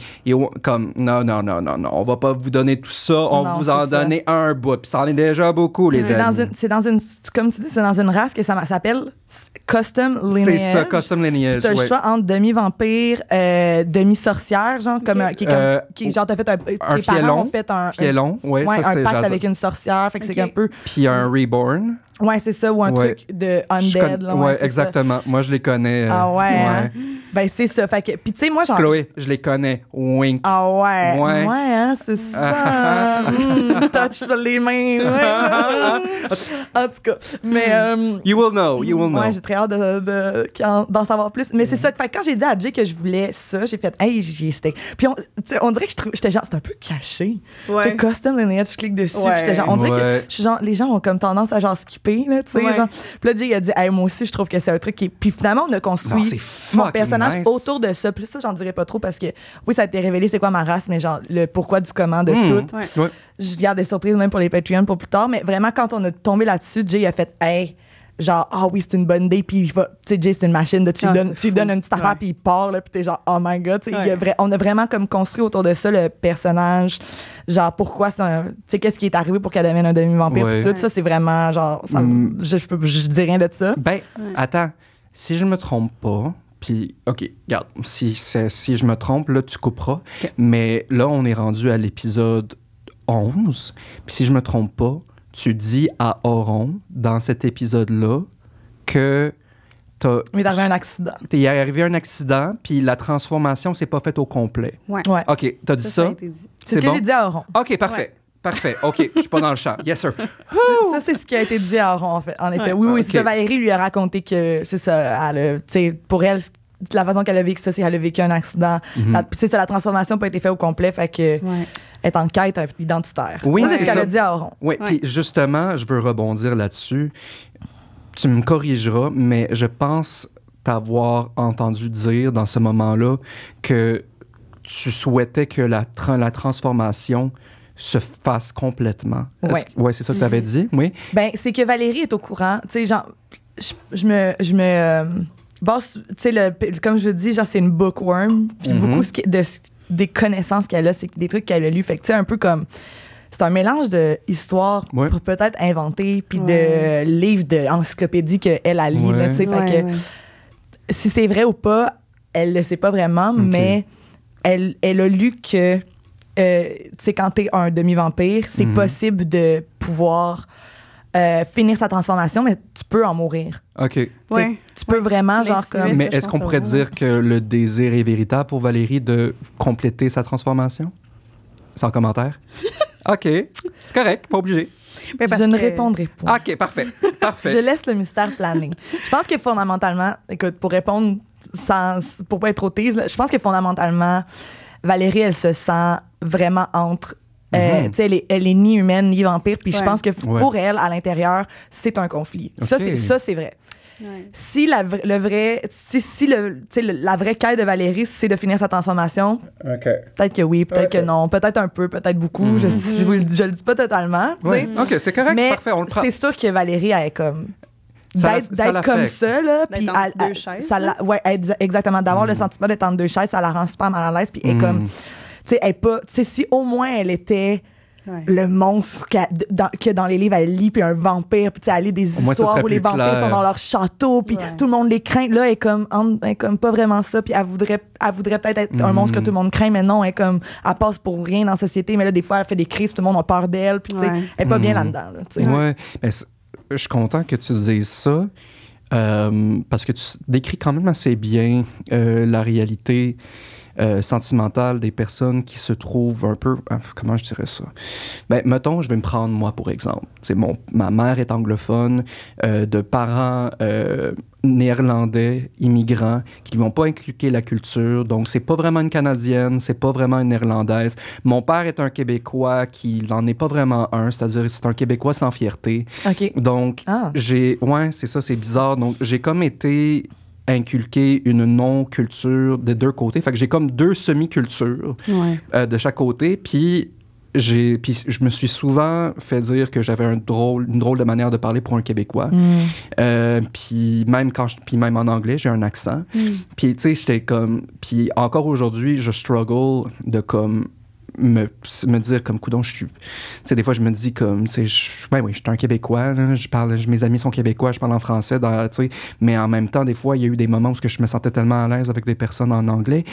non, on va pas vous donner tout ça, on va vous en donner un bout, puis ça en est déjà beaucoup, les amis. C'est dans une, comme tu dis, c'est dans une race que ça s'appelle Custom Lineage. C'est ça, Custom Lineage, t'as le choix entre demi-vampire, demi-sorcière, genre, qui genre, t'as fait un tes parents ont fait un fielon, un pacte avec une sorcière, fait que c'est un peu... Puis un reborn. Ouais, c'est ça, ou un truc de undead. Exactement. Moi, je les connais. Ah ouais. Hein? Ben, c'est ça. Fait que, puis tu sais, moi, genre... Chloé, je les connais. Wink. Ah ouais. Ouais, hein, c'est ça. Touch les mains. En tout cas. Mais... you will know. Ouais, j'ai très hâte d'en savoir plus. Mais c'est ça. Fait que quand j'ai dit à Jay que je voulais ça, j'ai fait, hey, c'était... Puis on dirait que j'étais genre, c'est un peu caché. Tu sais, custom lineage, je clique dessus. Puis j'étais genre, on dirait que je suis genre, les gens ont comme tendance à genre skipper, là, tu sais. Genre. Puis là, Jay, il a dit, hey, moi aussi, je trouve que c'est un truc qui... Puis finalement, on a construit mon personnage autour de ça. Puis ça, j'en dirais pas trop parce que, oui, ça a été révélé c'est quoi ma race, mais genre, le pourquoi du comment de tout. Ouais. Je garde des surprises même pour les Patreons pour plus tard. Mais vraiment, quand on a tombé là-dessus, Jay a fait, hey, genre, oui, c'est une bonne idée. Puis, tu sais, Jay, c'est une machine. Tu lui donnes une petite affaire, puis il part, là, puis t'es genre, oh my God. On a vraiment comme construit autour de ça le personnage. Genre, pourquoi tu sais, qu'est-ce qui est arrivé pour qu'elle devienne un demi-vampire. Tout ça, c'est vraiment, genre, je dis rien de ça. Ben, attends, si je me trompe pas, puis, OK, regarde, si je me trompe, là, tu couperas. Okay. Mais là, on est rendu à l'épisode 11. Puis si je me trompe pas, tu dis à Oron, dans cet épisode-là, que Il est arrivé un accident. il est arrivé un accident, puis la transformation s'est pas faite au complet. Ouais. Ouais. OK, t'as dit ça? a été dit. C'est ce que j'ai dit à Oron. OK, parfait. Parfait. OK, je suis pas dans le champ. Yes, sir. Ça, c'est ce qui a été dit à Oron, en fait. En effet. Ouais. Oui, Ok. c'est ça. Valérie lui a raconté que c'est ça. Pour elle, la façon qu'elle a vécu ça, c'est qu'elle a vécu un accident. Mhm. Puis c'est ça, la transformation n'a pas été faite au complet. Fait que Ouais. elle est en quête identitaire. Oui, ça, c'est c'est ce qu'elle ça. a dit à Oron. Oui, Ouais. puis justement, je veux rebondir là-dessus. Tu me corrigeras, mais je pense t'avoir entendu dire dans ce moment-là que tu souhaitais que la transformation se fasse complètement. Ouais. Ouais, c'est ça que tu avais dit, oui. Ben, c'est que Valérie est au courant. Tu sais, genre, je me base, tu sais, comme je dis, genre, c'est une bookworm. Puis Mhm. beaucoup des connaissances qu'elle a, c'est des trucs qu'elle a lus. Fait que, tu sais, un peu comme. C'est un mélange d'histoires Ouais. pour peut-être inventer, puis Ouais. de livres d'encyclopédie qu'elle a lu, Ouais. là, tu sais. Fait que si c'est vrai ou pas, elle le sait pas vraiment, mais elle a lu que, tu sais, quand t'es un demi-vampire, c'est Mhm. possible de pouvoir finir sa transformation, mais tu peux en mourir. OK. Tu sais, Ouais. Tu peux Ouais. vraiment, Tu genre, l'insinuais, comme... ça, Mais je est-ce qu'on pense pourrait que dire que le désir est véritable pour Valérie de compléter sa transformation? Sans commentaire? OK. C'est correct, pas obligé. Mais parce Je ne que- répondrai pas. OK, parfait. Parfait. Je laisse le mystère planer. Je pense que fondamentalement, écoute, pour répondre pour pas être trop tease, là, je pense que fondamentalement, Valérie, elle se sent vraiment entre. Mhm. Tu sais, elle est ni humaine ni vampire, puis je Ouais. pense que Ouais. pour elle, à l'intérieur, c'est un conflit. Ok. Ça, c'est vrai. Ouais. Si la vraie quête de Valérie, c'est de finir sa transformation, OK. peut-être que oui, peut-être Ok. que non, peut-être un peu, peut-être beaucoup. Mhm. Je le dis pas totalement, tu sais. Ouais. OK, c'est correct, Mais parfait, on le prend. c'est sûr que Valérie, elle est comme. Ça D'être la comme l'affecte. ça, là. Puis D'être entre elle- deux chaises, ça ouais, exactement. D'avoir le Mhm. sentiment d'être entre deux chaises, ça la rend super mal à l'aise. Puis elle est Mhm. comme. Tu sais, elle est pas. Tu sais, si au moins elle était Ouais. le monstre que dans les livres, elle lit, puis un vampire, puis tu sais, elle lit des Au moins, ça histoires serait où les plus vampires clair. sont dans leur château, puis Ouais. tout le monde les craint. Là, elle est comme pas vraiment ça, puis elle voudrait peut-être être un Mhm. monstre que tout le monde craint, mais non, elle passe pour rien dans la société, mais là, des fois, elle fait des crises, puis tout le monde a peur d'elle, puis tu sais, Ouais. elle est pas bien Mhm. là-dedans, là, tu sais. Ouais. Mais je suis content que tu dises ça parce que tu décris quand même assez bien la réalité sentimentale des personnes qui se trouvent un peu... comment je dirais ça? Ben, mettons, je vais me prendre moi pour exemple. Ma mère est anglophone, de parents néerlandais, immigrants, qui ne lui ont pas inculqué la culture. Donc, c'est pas vraiment une Canadienne, c'est pas vraiment une Néerlandaise. Mon père est un Québécois qui n'en est pas vraiment un, c'est-à-dire c'est un Québécois sans fierté. OK. Donc, Ah. ouais, c'est ça, c'est bizarre. Donc, j'ai comme été inculqué une non-culture des deux côtés. Fait que j'ai comme deux semi-cultures Ouais. de chaque côté. Puis je me suis souvent fait dire que j'avais une drôle de manière de parler pour un Québécois. Puis même en anglais, j'ai un accent. Puis tu sais, j'étais comme... Puis encore aujourd'hui, je struggle de comme... me dire comme coudon je suis, tu sais, des fois je me dis comme, tu sais, oui, je suis un Québécois, là, mes amis sont québécois, je parle en français, tu sais, mais en même temps des fois il y a eu des moments où je me sentais tellement à l'aise avec des personnes en anglais,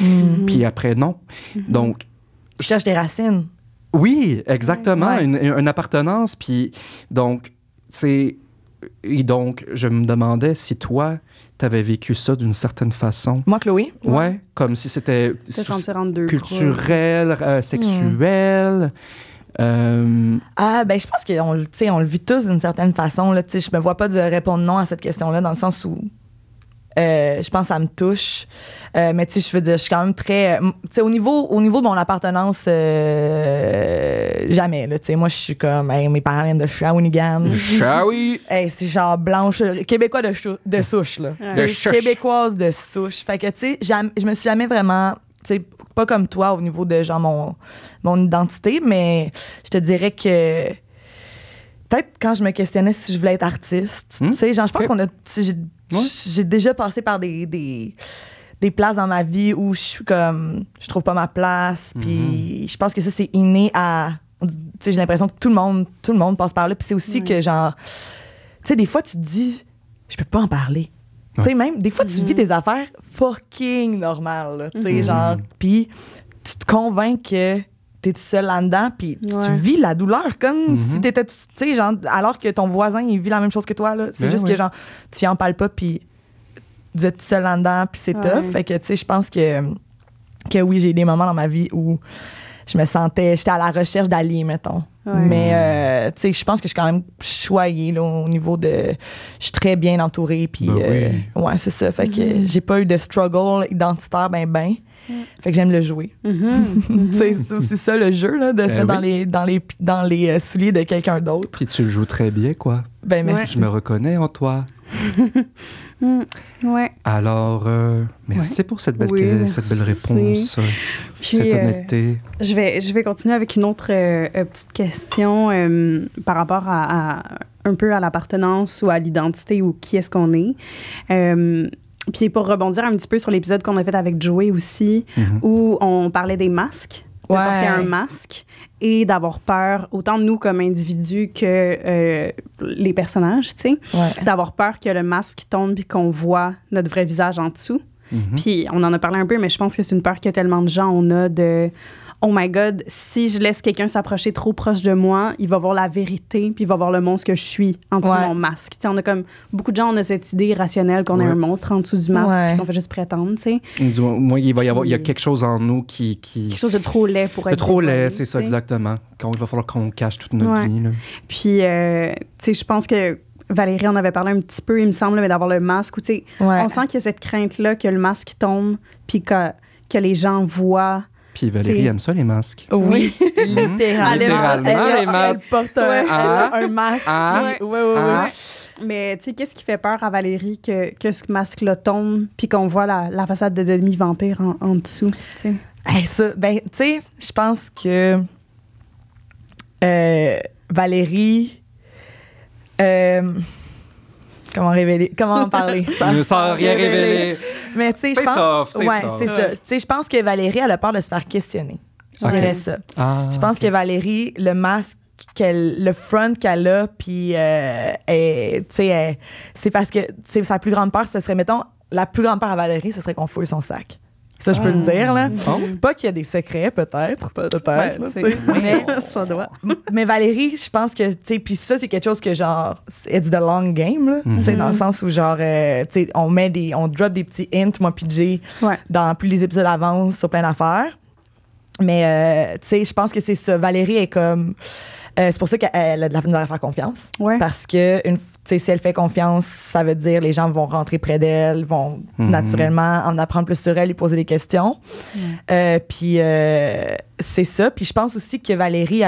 puis après non. Donc Je cherche des racines. oui, exactement, Ouais. une appartenance, puis donc et donc je me demandais si toi t'avais vécu ça d'une certaine façon. Moi, Chloé. Ouais, comme si c'était Se sentir entre deux culturel, sexuel. Ah, ben, je pense qu'on le vit tous d'une certaine façon. Là, je me vois pas de répondre non à cette question-là, dans le sens où je pense que ça me touche. Mais tu sais, je veux dire, je suis quand même très... tu sais, au niveau de mon appartenance, jamais. Là, tu sais, moi, je suis comme... Hey, mes parents viennent de Shawinigan. Shawi! Hey, c'est genre blanche, québécois de souche, là. Ouais. De T'sais, souche. québécoise de souche. Fait que, tu sais, je me suis jamais vraiment, tu sais, pas comme toi au niveau de, genre, mon identité, mais je te dirais que peut-être quand je me questionnais si je voulais être artiste, tu sais, genre, je pense Ok. qu'on a, j'ai déjà passé par des places dans ma vie où je suis comme, je trouve pas ma place, puis je pense que ça, c'est inné à, tu sais, j'ai l'impression que tout le monde passe par là, puis c'est aussi que, genre, tu sais, des fois, tu te dis, je peux pas en parler. Tu sais, même, des fois, tu vis des affaires fucking normales, là, tu sais, genre, puis tu te convaincs que t'es tout seul là-dedans, puis tu Ouais. vis la douleur comme si t'étais, tu sais, genre, alors que ton voisin, il vit la même chose que toi, là. C'est Ben juste oui. que, genre, tu y en parles pas, puis vous êtes tout seul là-dedans, puis c'est Ouais. tough. Fait que, tu sais, je pense que oui, j'ai eu des moments dans ma vie où j'étais à la recherche d'alliés, mettons. Ouais. Mais, tu sais, je pense que je suis quand même choyée, là, au niveau de... Je suis très bien entourée, puis... Ben oui. ouais, c'est ça. Fait que j'ai pas eu de struggle identitaire, ben. Fait que j'aime le jouer. C'est ça, le jeu, là, de se mettre dans les souliers de quelqu'un d'autre. Puis tu le joues très bien, quoi. Ben, merci. Je me reconnais en toi. Ouais. Alors, merci pour cette belle, Oui, cette belle merci. réponse, Puis, cette honnêteté. Je vais continuer avec une autre petite question par rapport à un peu à l'appartenance ou à l'identité ou qui est-ce qu'on est. Puis pour rebondir un petit peu sur l'épisode qu'on a fait avec Joey aussi, où on parlait des masques, de Ouais. porter un masque et d'avoir peur, autant nous comme individus que les personnages, tu sais, Ouais. d'avoir peur que le masque tombe puis qu'on voit notre vrai visage en dessous. Puis on en a parlé un peu, mais je pense que c'est une peur que tellement de gens on a de « Oh my God, si je laisse quelqu'un s'approcher trop proche de moi, il va voir la vérité puis il va voir le monstre que je suis en dessous Ouais. de mon masque. » Tu sais, on a comme... Beaucoup de gens, on a cette idée irrationnelle qu'on a Ouais. un monstre en dessous du masque Ouais. puis qu'on fait juste prétendre, tu sais. Moi, il y a Puis- quelque chose en nous qui Quelque chose de trop laid pour de être trop dévoilé, laid, c'est ça, tu sais. exactement. Il va falloir qu'on cache toute notre Ouais. vie. Là. Puis, tu sais, je pense que Valérie en avait parlé un petit peu, il me semble, mais d'avoir le masque. Tu sais, Ouais. on sent qu'il y a cette crainte-là que le masque tombe, puis que les gens voient. Puis Valérie T'sais- aime ça, les masques. Oui, littéralement. Littéralement, Elle- les masques. Elle porte Ouais. un masque. Ah. Oui, oui, oui. Ah. Mais tu sais, qu'est-ce qui fait peur à Valérie que ce masque-là tombe, puis qu'on voit la façade de demi-vampire en dessous, tu sais? Hey, ça, ben, tu sais, je pense que Valérie. Comment en parler? Sans rien révéler. Mais tu sais, je C'est pense. tough, c'est Ouais, tough. c'est ça. Tu sais, je pense que Valérie, elle a peur de se faire questionner. Je Ok. dirais ça. Ah, Je pense que Valérie, le masque, le front qu'elle a, puis, tu sais, c'est parce que sa plus grande peur, ce serait, mettons, la plus grande peur à Valérie, ce serait qu'on fouille son sac. Ça, je peux le dire, là. Oh. Pas qu'il y a des secrets, peut-être. Peut-être, Ouais, là, tu sais, tu sais. Mais, ça doit. mais Valérie, je pense que, tu sais, puis ça, c'est quelque chose que, genre, it's the long game, là. Tu sais, dans le sens où, genre, tu sais, on drop des petits hints, moi, puis Jay, Ouais. dans plus les épisodes avancent sur plein d'affaires. Mais, tu sais, je pense que c'est ça. Valérie est comme... c'est pour ça qu'elle a de la misère à faire confiance. Ouais. Parce que si elle fait confiance, ça veut dire les gens vont rentrer près d'elle, vont naturellement en apprendre plus sur elle, lui poser des questions. Puis c'est ça. Puis je pense aussi que Valérie,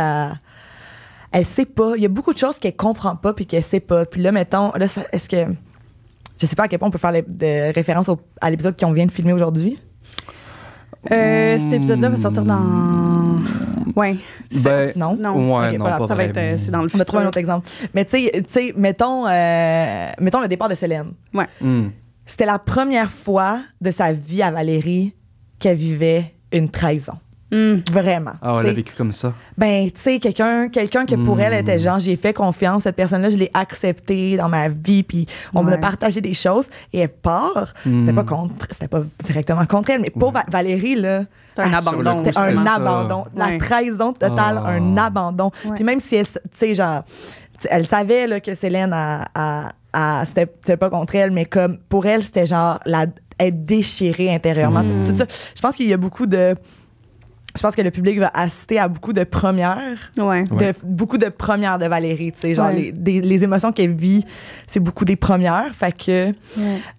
elle sait pas. Il y a beaucoup de choses qu'elle comprend pas puis qu'elle sait pas. Puis là, mettons, là, est-ce que... Je sais pas à quel point on peut faire de référence à l'épisode qu'on vient de filmer aujourd'hui. Cet épisode-là va sortir dans... Ouais. Ben, Non? Non. Ouais, Ok, non, voilà, pas Ça va être... vraiment. c'est dans le On futur. va trouver un autre exemple. Mais tu sais, mettons le départ de Célène. Ouais. C'était la première fois de sa vie à Valérie qu'elle vivait une trahison. Vraiment. Ah, elle T'sais, a vécu comme ça. ben, tu sais, quelqu'un que pour elle était genre, j'ai fait confiance, cette personne-là, je l'ai acceptée dans ma vie, puis on Ouais. m'a partagé des choses, et elle part. C'était pas directement contre elle, mais pour Valérie, là, C'est un elle- abandon. c'était un c'est ça. abandon. La Ouais. trahison totale, Oh. un abandon. Ouais. Puis même si elle, tu sais, genre, elle savait là, que Célène, c'était pas contre elle, mais comme pour elle, c'était genre être déchirée intérieurement. Tout ça. Je pense qu'il y a beaucoup de. Je pense que le public va assister à beaucoup de premières. Ouais. Ouais. Beaucoup de premières de Valérie, tu sais, genre Ouais. les émotions qu'elle vit, c'est beaucoup des premières, fait que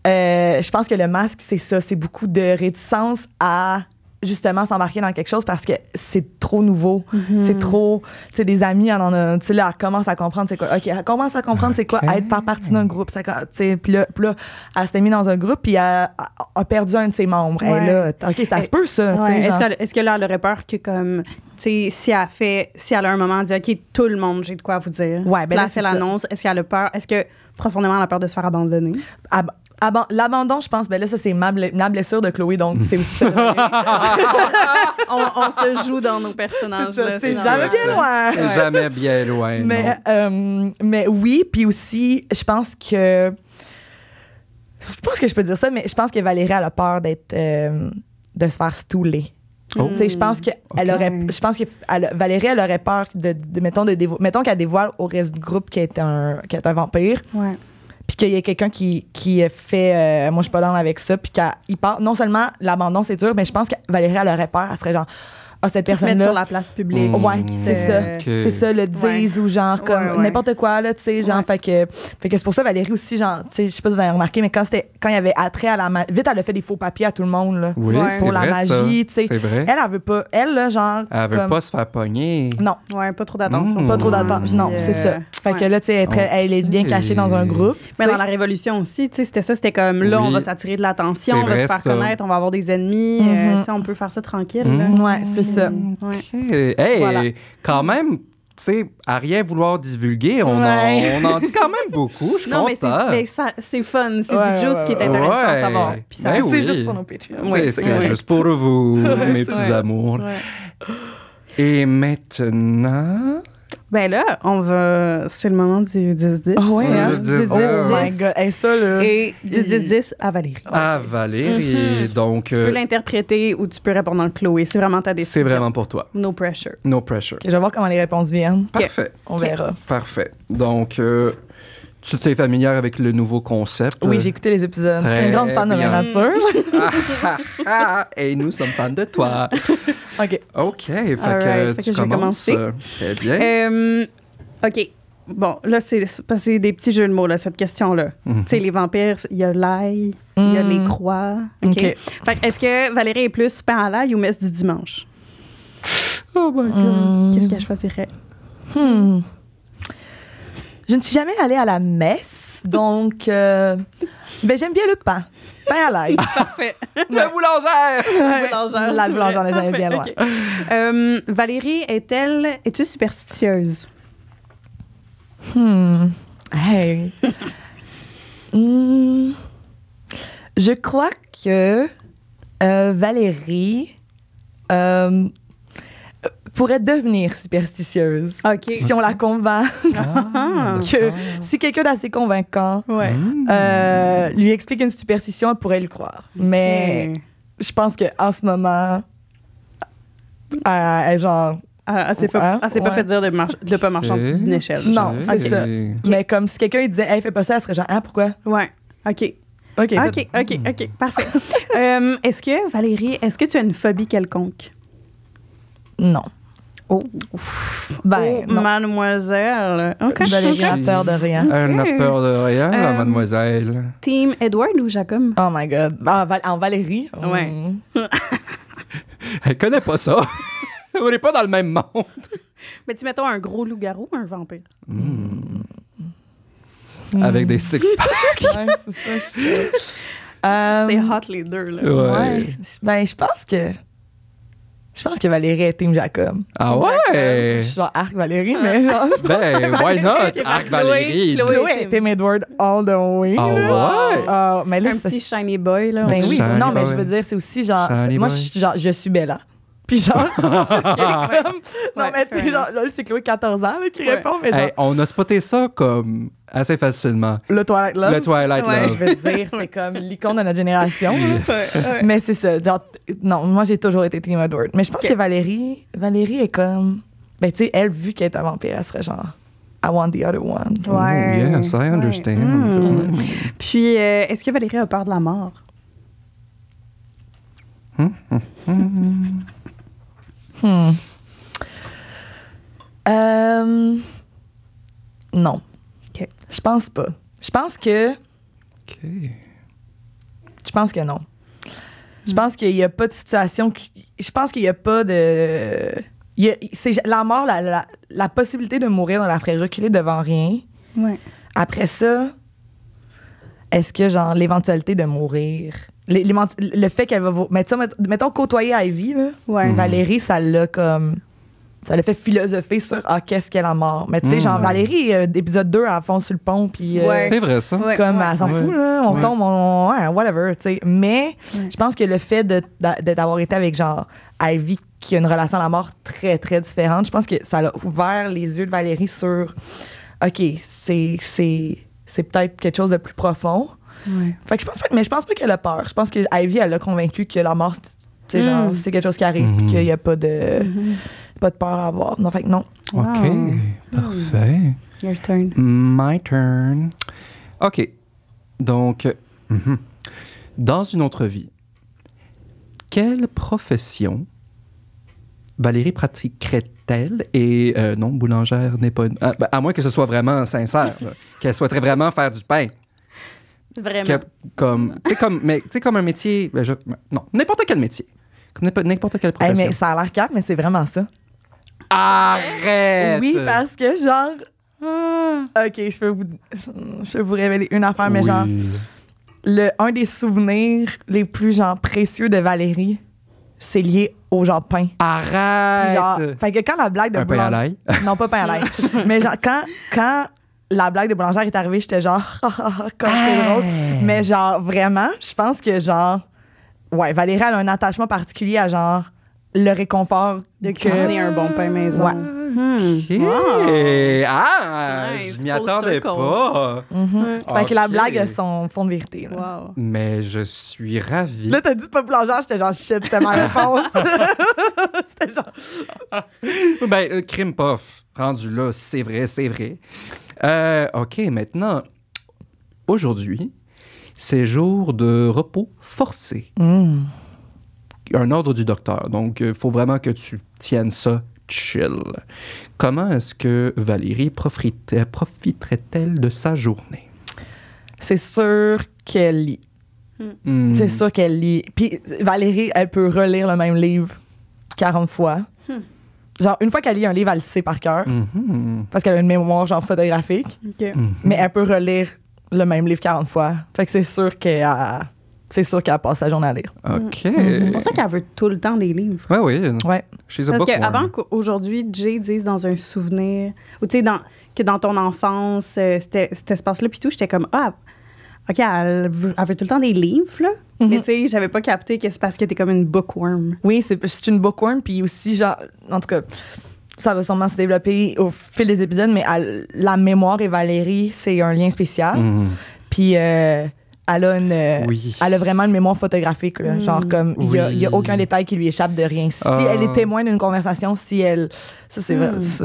je pense que le masque, c'est ça, c'est beaucoup de réticence à justement s'embarquer dans quelque chose parce que c'est trop nouveau, c'est trop, tu sais, des amis, elle en a, tu sais, là, elle commence à comprendre c'est quoi, OK, elle commence à comprendre c'est quoi être, faire partie d'un groupe, tu sais, puis là, elle s'était mise dans un groupe, puis elle a perdu un de ses membres, Ouais. et là, OK, ça se peut, ça, tu Ouais. sais, genre. Est-ce que là, elle aurait peur que, comme, tu sais, si elle a un moment, elle dit, OK, tout le monde, j'ai de quoi vous dire. Ouais, ben là, là, c'est c'est ça. l'annonce. Est-ce qu'elle a peur? Est-ce que profondément, elle a peur de se faire abandonner? L'abandon, je pense, ben là, ça, c'est ma blessure de Chloé, donc c'est aussi ça. on se joue dans nos personnages. C'est ça, là, c'est normal. jamais bien loin. C'est jamais bien loin. non. Mais oui, puis aussi, je pense que je peux dire ça, mais je pense que Valérie elle a peur de se faire stouler. Oh. Tu sais, je pense que Valérie, elle aurait peur mettons qu'elle dévoile au reste du groupe qu'elle est un vampire. Ouais. Puis qu'il y a quelqu'un qui fait moi je suis pas dans avec ça, puis qu'il part. Non seulement l'abandon c'est dur, mais je pense que Valérie elle aurait peur, elle serait genre cette Mettre sur personne-là. la place publique. Ouais, c'est ça. Ok. C'est ça le dise ou genre comme Ouais. n'importe quoi là, tu sais, genre fait que c'est pour ça Valérie aussi genre, tu sais, je sais pas si vous avez remarqué mais quand il y avait attrait à la magie, vite elle a fait des faux papiers à tout le monde là. Oui, Ouais. c'est Pour la vrai, magie, tu sais. C'est vrai. Elle veut pas, elle là genre Elle veut comme- pas se faire pogner. Non, Ouais, pas trop d'attention. Mmh. pas trop d'attention. Non, c'est ça. Fait que là tu sais elle est bien cachée dans un groupe. Mais tu dans sais. la Révolution aussi, tu sais, c'était ça. C'était comme, là, Oui. on va s'attirer de l'attention, C'est on va vrai, se faire ça. connaître, on va avoir des ennemis. Tu sais, on peut faire ça tranquille. là. Ouais, c'est ça. Ouais. Hey, Voilà. quand même, tu sais, à rien vouloir divulguer, on en dit quand même beaucoup. Je suis Non, mais content. c'est fun. C'est Ouais, du juice qui est intéressant à savoir. Puis ça, Ben C'est oui. juste pour nos Patreons. Ouais, c'est c'est vrai. juste pour vous, mes c'est petits vrai. amours. Ouais. Et maintenant... Ben là, c'est le moment du 10-10. Ah ouais, hein? Le 10-10. Oh my god, hey, ça là. Et du 10-10 à Valérie. À Valérie, donc... Tu peux l'interpréter ou tu peux répondre en Chloé. C'est vraiment ta décision. c'est vraiment pour toi. No pressure. No pressure. Ok, je vais voir comment les réponses viennent. Parfait. On verra. Parfait. Donc, tu t'es familière avec le nouveau concept? Oui, j'ai écouté les épisodes. Je suis Très une grande fan de bien. la nature. Et nous sommes fans de toi. OK. OK, fait Alright, que fait que tu je vais commences. commencer. Très bien. OK. Bon, là, c'est des petits jeux de mots, là, cette question-là. Tu sais, les vampires, il y a l'ail, il y a les croix. OK. OK. Fait que est-ce que Valérie est plus pain à l'ail ou messe du dimanche? Oh my God. Qu'est-ce qu'elle choisirait? Je ne suis jamais allée à la messe, donc ben, j'aime bien le pain. Pain à l'ail. Parfait. La boulangère! Boulangère, La c'est boulangère, vrai. j'aimais bien Parfait, loin. OK. Valérie, es-tu superstitieuse? Hey. Je crois que Valérie pourrait devenir superstitieuse. OK. Si on la convainc, Ah. que si quelqu'un d'assez convaincant Ouais. lui explique une superstition, elle pourrait le croire. Mais je pense qu'en ce moment, elle, genre... Elle s'est pas fait dire de pas marcher en dessous d'une échelle. Non, c'est Ok. ça. Mais comme si quelqu'un il disait, hey, fais pas ça, elle serait genre, ah, pourquoi? Ouais. OK. OK. OK. Parfait. Est-ce que tu as une phobie quelconque? Non. Oh. Ben, non. Mademoiselle. OK. Valérie a peur de rien. Elle n'a peur de rien, la mademoiselle. Team Edward ou Jacob? Oh my God. Ah, en Valérie? Ouais. Elle connaît pas ça. On n'est pas dans le même monde. Mais tu mettons un gros loup-garou ou un vampire? Avec des six-packs. Ouais, c'est ça. C'est hot les deux, là. Ouais. Ben, je pense que Valérie est Team Jacob. Ah Je ouais? suis genre Arc Valérie, mais genre. Ben, why not? Arc Valérie. Chloé. Chloé est Team Edward all the way. Ah là. ouais? Ah, mais là, Un ça- petit shiny boy, là. Ben oui, Shiny non, mais boy. je veux dire, c'est aussi genre. Shiny Moi, boy. je suis Bella. Puis genre. il est comme- non, Ouais, mais tu sais, ouais. genre, là, c'est Chloé, 14 ans, là, qui Ouais. répond, mais genre. Hey, on a spoté ça comme assez facilement. Le Twilight Love. Le Twilight Ouais. Love. Je veux dire, c'est comme l'icône de notre génération. Ouais. Mais c'est ça. Genre, non, moi, j'ai toujours été Team Edward. Mais je pense Ok. que Valérie est comme. Ben, tu sais, elle, vu qu'elle est un vampire, elle serait genre. I want the other one. Oh, yes, I understand. Mm. Puis, est-ce que Valérie a peur de la mort? Non. OK. Je pense pas. Je pense que. OK. Je pense que non. Je pense qu'il n'y a pas de situation. Je pense qu'il n'y a pas de. La mort, la possibilité de mourir, on la ferait reculer devant rien. Ouais. Après ça, est-ce que, genre, l'éventualité de mourir. Le fait qu'elle va. Mais tu sais, mettons côtoyer Ivy, là. Ouais. Valérie, ça l'a comme. Ça l'a fait philosopher sur qu'est-ce qu'est la mort. Mais tu sais, genre, Valérie, épisode 2, elle fonce sur le pont, puis. Ouais. C'est vrai, ça. Ouais. Comme, elle s'en Ouais. fout, là. On Ouais. tombe, whatever, tu sais. Mais je pense que le fait d'avoir été avec, genre, Ivy, qui a une relation à la mort très, très différente, je pense que ça a ouvert les yeux de Valérie sur, OK, c'est peut-être quelque chose de plus profond. Ouais. Fait que je pense pas qu'elle a peur. Je pense que Ivy, elle l'a convaincue que la mort, Tu sais, genre, c'est quelque chose qui arrive puis qu'il n'y a pas de peur à avoir. Non, fait que non. OK, parfait. Your turn. My turn. OK. Donc, dans une autre vie, quelle profession Valérie pratiquerait-elle? Et non, boulangère n'est pas... à moins que ce soit vraiment sincère, là, qu'elle souhaiterait vraiment faire du pain. Vraiment. Comme un métier... non, n'importe quel métier. Comme n'importe quelle profession. Hey, mais ça a l'air cap, mais c'est vraiment ça. Arrête! Oui, parce que genre... OK, je peux vous révéler une affaire, mais genre... Un des souvenirs les plus genre précieux de Valérie, c'est lié au genre pain. Arrête! Puis genre, fait que quand la blague de Un pain à l'ail? Non, pas pain à l'ail. Mais genre, quand la blague de boulangère est arrivée, j'étais genre, comme c'est drôle. Mais genre, vraiment, je pense que genre, ouais, Valérie, elle a un attachement particulier à genre le réconfort de cuisiner un bon pain maison. Ouais. Wow. Nice, Je m'y full attendais circle. pas. Fait que la Ok. blague a son fond de vérité. Là, Wow. Mais je suis ravi. là t'as dit pas boulangère, j'étais genre, shit, c'était ma réponse. C'était genre... Crime puff, rendu là, c'est vrai, c'est vrai. OK, maintenant, aujourd'hui, c'est jour de repos forcé. Un ordre du docteur. Donc, il faut vraiment que tu tiennes ça chill. Comment est-ce que Valérie profiterait-elle de sa journée? C'est sûr qu'elle lit. C'est sûr qu'elle lit. Puis Valérie, elle peut relire le même livre 40 fois. Genre, une fois qu'elle lit un livre, elle le sait par cœur. Parce qu'elle a une mémoire genre photographique. OK. Mais elle peut relire le même livre 40 fois. Fait que c'est sûr qu'elle passe sa journée à lire. OK. C'est pour ça qu'elle veut tout le temps des livres. Oui. Ouais. She's a Parce bookworm. qu'avant qu'aujourd'hui, Jay dise dans un souvenir, ou tu sais, que dans ton enfance, cet espace-là, puis tout, j'étais comme, OK, elle veut tout le temps des livres, là. Mais tu sais, j'avais pas capté que c'est parce que t'es comme une bookworm. Oui, c'est une bookworm. Puis aussi, genre, en tout cas, ça va sûrement se développer au fil des épisodes, mais la mémoire et Valérie, c'est un lien spécial. Puis elle a vraiment une mémoire photographique, là. Genre comme il y a aucun détail qui lui échappe de rien. Si elle est témoin d'une conversation, ça c'est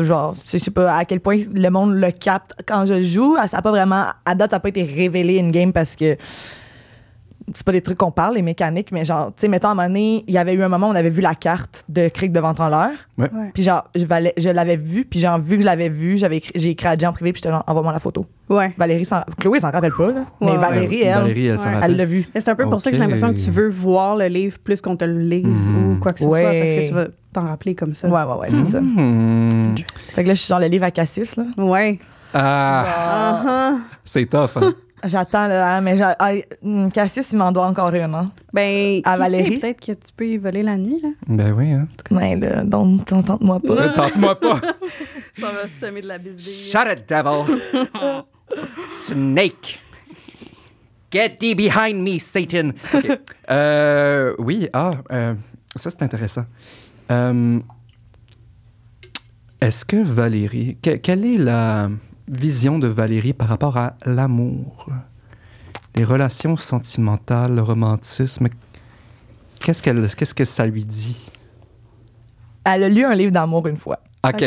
genre, je sais pas à quel point le monde le capte quand je joue. Ça a pas vraiment, à date, ça a pas été révélé in game parce que c'est pas des trucs qu'on parle, les mécaniques, mais genre, tu sais, mettons, à un moment donné, il y avait eu un moment où on avait vu la carte de Cric de Ventre en l'air. Ouais. Puis genre, je l'avais vu, puis genre, vu que je l'avais vu, j'ai écrit à Jen en privé, puis j'étais genre, envoie-moi la photo. Ouais. Chloé s'en rappelle pas, là. Mais Ouais. Valérie, elle s'en rappelle. elle l'a vu. Mais c'est un peu pour ça que j'ai l'impression que tu veux voir le livre plus qu'on te le lise ou quoi que ce soit, parce que tu vas t'en rappeler comme ça. Ouais, c'est ça. Fait que là, je suis genre le livre à Cassius, là. Ouais. C'est tough, hein? J'attends, là, mais Cassius, il m'en doit encore une, hein. Ben, À qui Valérie? sait, peut-être que tu peux y voler la nuit, là. Ben oui, hein? Mais là, donc, tente-moi pas. Tente-moi pas. Ça va semer de la bisbille. Shut it, devil. Snake. Get thee behind me, Satan. OK. Oui, ça, c'est intéressant. Est-ce que Valérie... Quelle est la vision de Valérie par rapport à l'amour? Les relations sentimentales, le romantisme. Qu'est-ce que ça lui dit? Elle a lu un livre d'amour une fois. OK.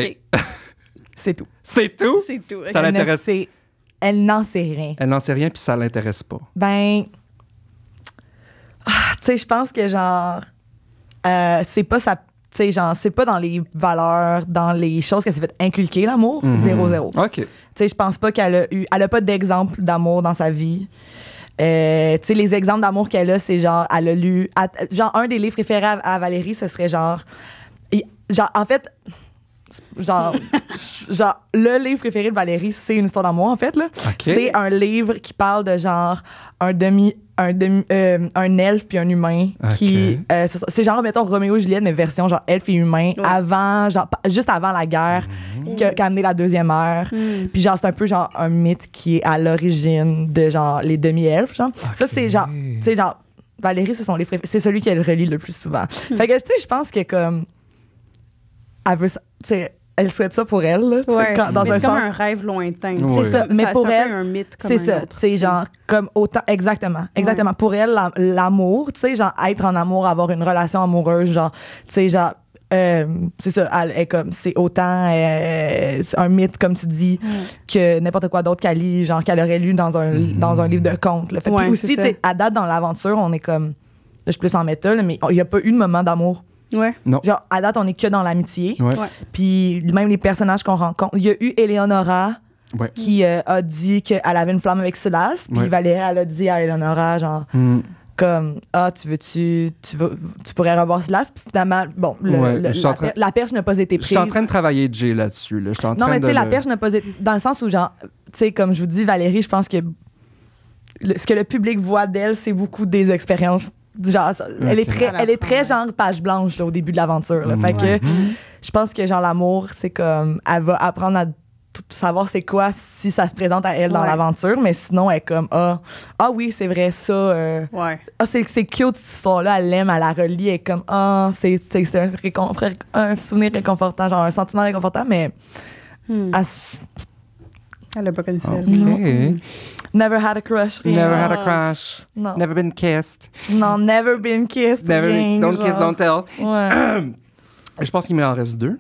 C'est tout. C'est tout? C'est tout. Ça Ok. l'intéresse. Elle n'en sait rien. Elle n'en sait rien, puis ça l'intéresse pas. Ben, tu sais, je pense que genre, c'est pas ça. Tu sais, genre, c'est pas dans les valeurs, dans les choses qu'elle s'est fait inculquer, l'amour. 0-0. OK. Tu sais, je pense pas qu'elle a pas d'exemple d'amour dans sa vie. Tu sais, les exemples d'amour qu'elle a, c'est genre, elle a lu. Genre, un des livres préférés à Valérie, ce serait genre. En fait. Genre, le livre préféré de Valérie, c'est une histoire d'amour, en fait, là. OK. C'est un livre qui parle de genre un elfe puis un humain qui c'est genre, mettons, Roméo et Juliette, mais version genre elfe et humain avant, genre juste avant la guerre qui a amené la deuxième ère. Puis genre, c'est un peu genre un mythe qui est à l'origine de genre les demi-elfes, genre. Ça, c'est genre, tu sais, genre, Valérie, c'est son livre préféré. C'est celui qu'elle relit le plus souvent. Fait que, tu sais, je pense que comme elle veut, tu sais, elle souhaite ça pour elle, là, tu sais, Ouais. dans Mais un c'est comme sens. un rêve lointain. Ouais. C'est ça, mais pour c'est un elle, peu un mythe comme c'est un ça, autre, tu sais, genre, comme autant, exactement. Pour elle, l'amour, tu sais, genre, être en amour, avoir une relation amoureuse, genre, tu sais, genre, c'est ça, elle est comme, c'est autant c'est un mythe, comme tu dis, que n'importe quoi d'autre qu'elle lit, genre, qu'elle aurait lu dans un livre de contes, là. Fait, Ouais, puis aussi, c'est tu ça. sais, à date, dans l'aventure, on est comme, là, je suis plus en méta, là, mais il n'y a pas eu de moment d'amour. Ouais. Genre, à date, on est que dans l'amitié. Ouais. Ouais. Puis même les personnages qu'on rencontre. Il y a eu Eleonora Ouais. qui a dit qu'elle avait une flamme avec Silas. Puis Ouais. Valérie, elle a dit à Eleonora, genre, comme, tu pourrais revoir Silas. Puis finalement, bon, Ouais, je suis en train- la perche n'a pas été Je prise. suis en train de travailler Jay là-dessus. Là. Je suis en Non, train mais tu sais, de la le- perche n'a pas été. Dans le sens où, genre, tu sais, comme je vous dis, Valérie, je pense que ce que le public voit d'elle, c'est beaucoup des expériences. Genre, elle est Ok. très genre page blanche là, au début de l'aventure. Là. Fait que je pense que genre l'amour, c'est comme elle va apprendre à tout savoir c'est quoi si ça se présente à elle dans Ouais. l'aventure, mais sinon elle est comme ah oui, c'est vrai ça. Ouais. C'est cute cette histoire-là, elle l'aime, elle la relit, elle est comme c'est un souvenir réconfortant, genre un sentiment réconfortant, mais Elle a pas connu ça. OK. never had a crush. Rien. Never had a crush. Non. Never been kissed. Non, never been kissed. rien, Don't kiss, genre. don't tell. Ouais. Je pense qu'il m'en reste 2.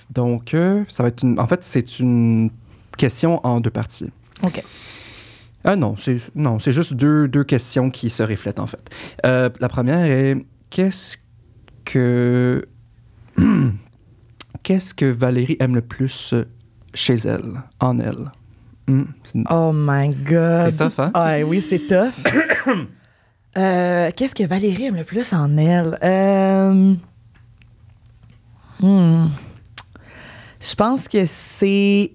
Donc, ça va être en fait, c'est une question en 2 parties. OK. Non, c'est juste deux questions qui se reflètent, en fait. La première est, qu'est-ce que Valérie aime le plus chez elle, en elle? Oh my God. C'est tough, hein? Ouais, oui, c'est tough. Qu'est-ce que Valérie aime le plus en elle? Je pense que c'est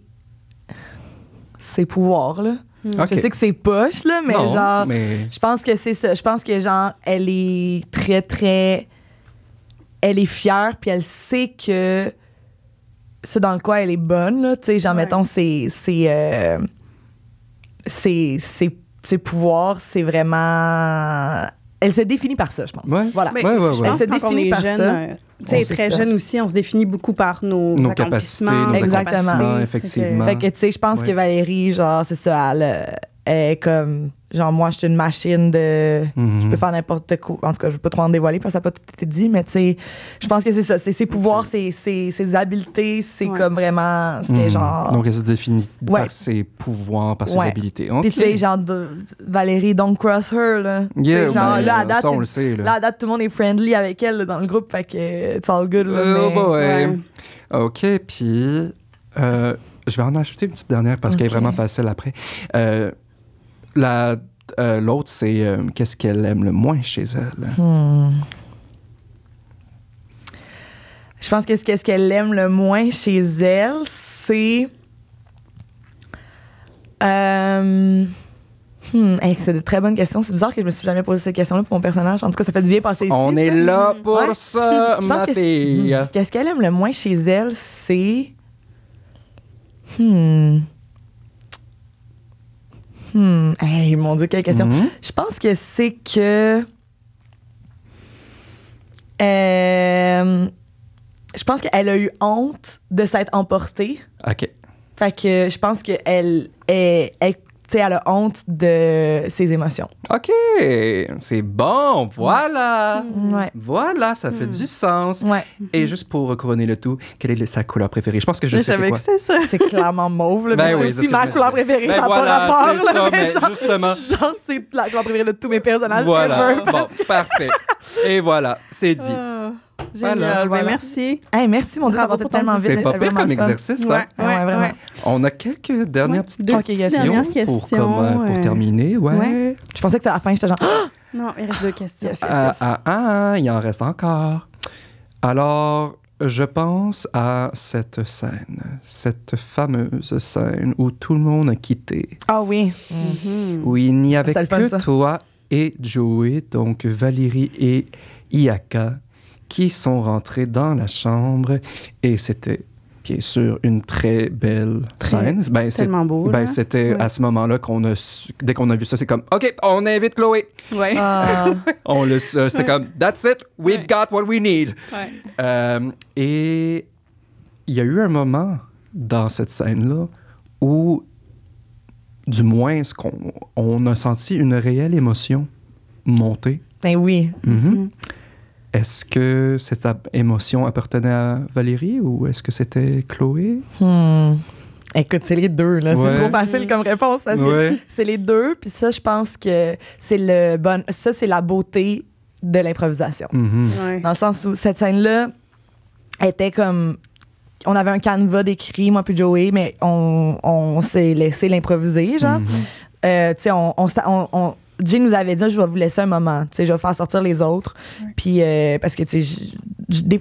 ses pouvoirs, là. Ok. Je sais que c'est poche, là, mais Non, genre... mais- Je pense que c'est ça. Je pense que, genre, elle est très, très... Elle est fière, puis elle sait que ce dans le quoi elle est bonne, là. Tu sais, genre, Ouais. mettons, ses pouvoirs, c'est vraiment... Elle se définit par ça, je pense. Ouais. Voilà. Mais Ouais, ouais, je ouais. pense Elle se que quand on définit est par jeune, ça. tu sais, c'est très ça. jeune aussi, on se définit beaucoup par nos capacités, accomplissements, nos Exactement. accomplissements, effectivement. Fait que, tu sais, je pense Ouais. que Valérie, genre, c'est ça, elle est comme... Genre, moi, je suis une machine de... Mhm. Je peux faire n'importe quoi. En tout cas, je veux pas trop en dévoiler parce que ça n'a pas tout été dit, mais tu sais, je pense que c'est ça. C'est ses pouvoirs, ses habiletés, c'est Ouais. comme vraiment ce qui est genre... Donc, elle se définit Ouais. par ses pouvoirs, par ses Ouais. habilités. Puis tu sais, genre, Valérie, don't cross her, là. Tu sais, Yeah, genre, ben, là, à date, ça, on le sait, là. là, à date, tout le monde est friendly avec elle là, dans le groupe, fait que it's all good, là. mais- bah ouais. Ouais. OK, puis je vais en ajouter une petite dernière parce qu'elle est Ok. vraiment facile après. L'autre, c'est qu'est-ce qu'elle aime le moins chez elle? Je pense que qu'est-ce qu'elle aime le moins chez elle, c'est... Hey, c'est de très bonnes questions. C'est bizarre que je me suis jamais posé cette question-là pour mon personnage. En tout cas, ça fait du bien passer ici. On est tu sais. là pour Ouais. ça, Je pense ma que fille. qu'est-ce qu'elle aime le moins chez elle, c'est... Hey, mon Dieu, quelle question. Mhm. Je pense que c'est que... je pense qu'elle a eu honte de s'être emportée. OK. Fait que je pense qu'elle tu sais, elle a honte de ses émotions. OK, c'est bon, voilà. Ouais. Voilà, ça fait du sens. Ouais. Et juste pour couronner le tout, quelle est sa couleur préférée? Je pense que je sais c'est savais quoi. que c'était ça. C'est clairement mauve, là, Ben mais oui, c'est c'est ce aussi que ma je me couleur disais. préférée, Ben ça n'a voilà, pas rapport. c'est là, ça, mais genre, justement. Genre, c'est la couleur préférée de tous mes personnages Voilà, ever. bon, parfait. Et voilà, c'est dit. Génial. Voilà, Ben, voilà. merci. Hey, merci, mon Dieu, ça Bravo passait pour ton tellement vite. C'est mais pas c'était pire comme vraiment le fun. exercice, Ouais, hein? Ouais, vraiment. On a quelques dernières petites Deux questions petites dernières pour, questions, pour terminer. Ouais. Ouais. Je pensais que c'était à la fin, j'étais genre... Ah! Non, il reste 2 questions. Yes, yes, yes. Il en reste encore. Alors, je pense à cette scène, cette fameuse scène où tout le monde a quitté, Ah oui. où il n'y avait C'était le fun, que ça. toi et Joey, donc Valérie et Iaka, qui sont rentrés dans la chambre et c'était bien sûr une très belle scène. Ben, tellement beau, ben, là. c'était Ouais. à ce moment-là dès qu'on a vu ça, c'est comme OK, on invite Chloé. Ouais. Ah. C'était comme that's it, we've Ouais. got what we need. Ouais. Et il y a eu un moment dans cette scène-là où, du moins, on a senti une réelle émotion monter. Ben oui. Est-ce que cette émotion appartenait à Valérie ou est-ce que c'était Chloé? Écoute, c'est les deux, là. Ouais. C'est trop facile comme réponse parce que c'est les deux. Puis ça, je pense que c'est la beauté de l'improvisation. Ouais. Dans le sens où cette scène-là était comme... On avait un canevas d'écrit, moi puis Joey, mais on s'est laissé l'improviser, genre. Tu sais, Jay nous avait dit, je vais vous laisser un moment, tu sais, je vais faire sortir les autres. Puis, parce que, tu sais,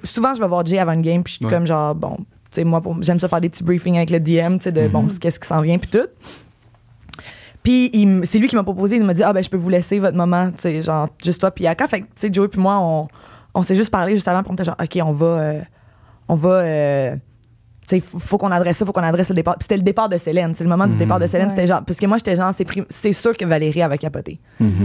souvent, je vais voir Jay avant une game, puis je suis comme genre, bon, tu sais, moi, j'aime ça faire des petits briefings avec le DM, tu sais, de bon, qu'est-ce qui s'en vient, puis tout. Puis, c'est lui qui m'a proposé, il m'a dit, ben, je peux vous laisser votre moment, tu sais, genre, juste toi, puis Aka. Fait que, tu sais, Joey, puis moi, on s'est juste parlé juste avant, puis on était genre, OK, on va tu sais, faut qu'on adresse le départ. Puis c'était le départ de Célène. C'est le moment du départ de Célène. C'était genre, parce que moi, j'étais genre, c'est sûr que Valérie avait capoté.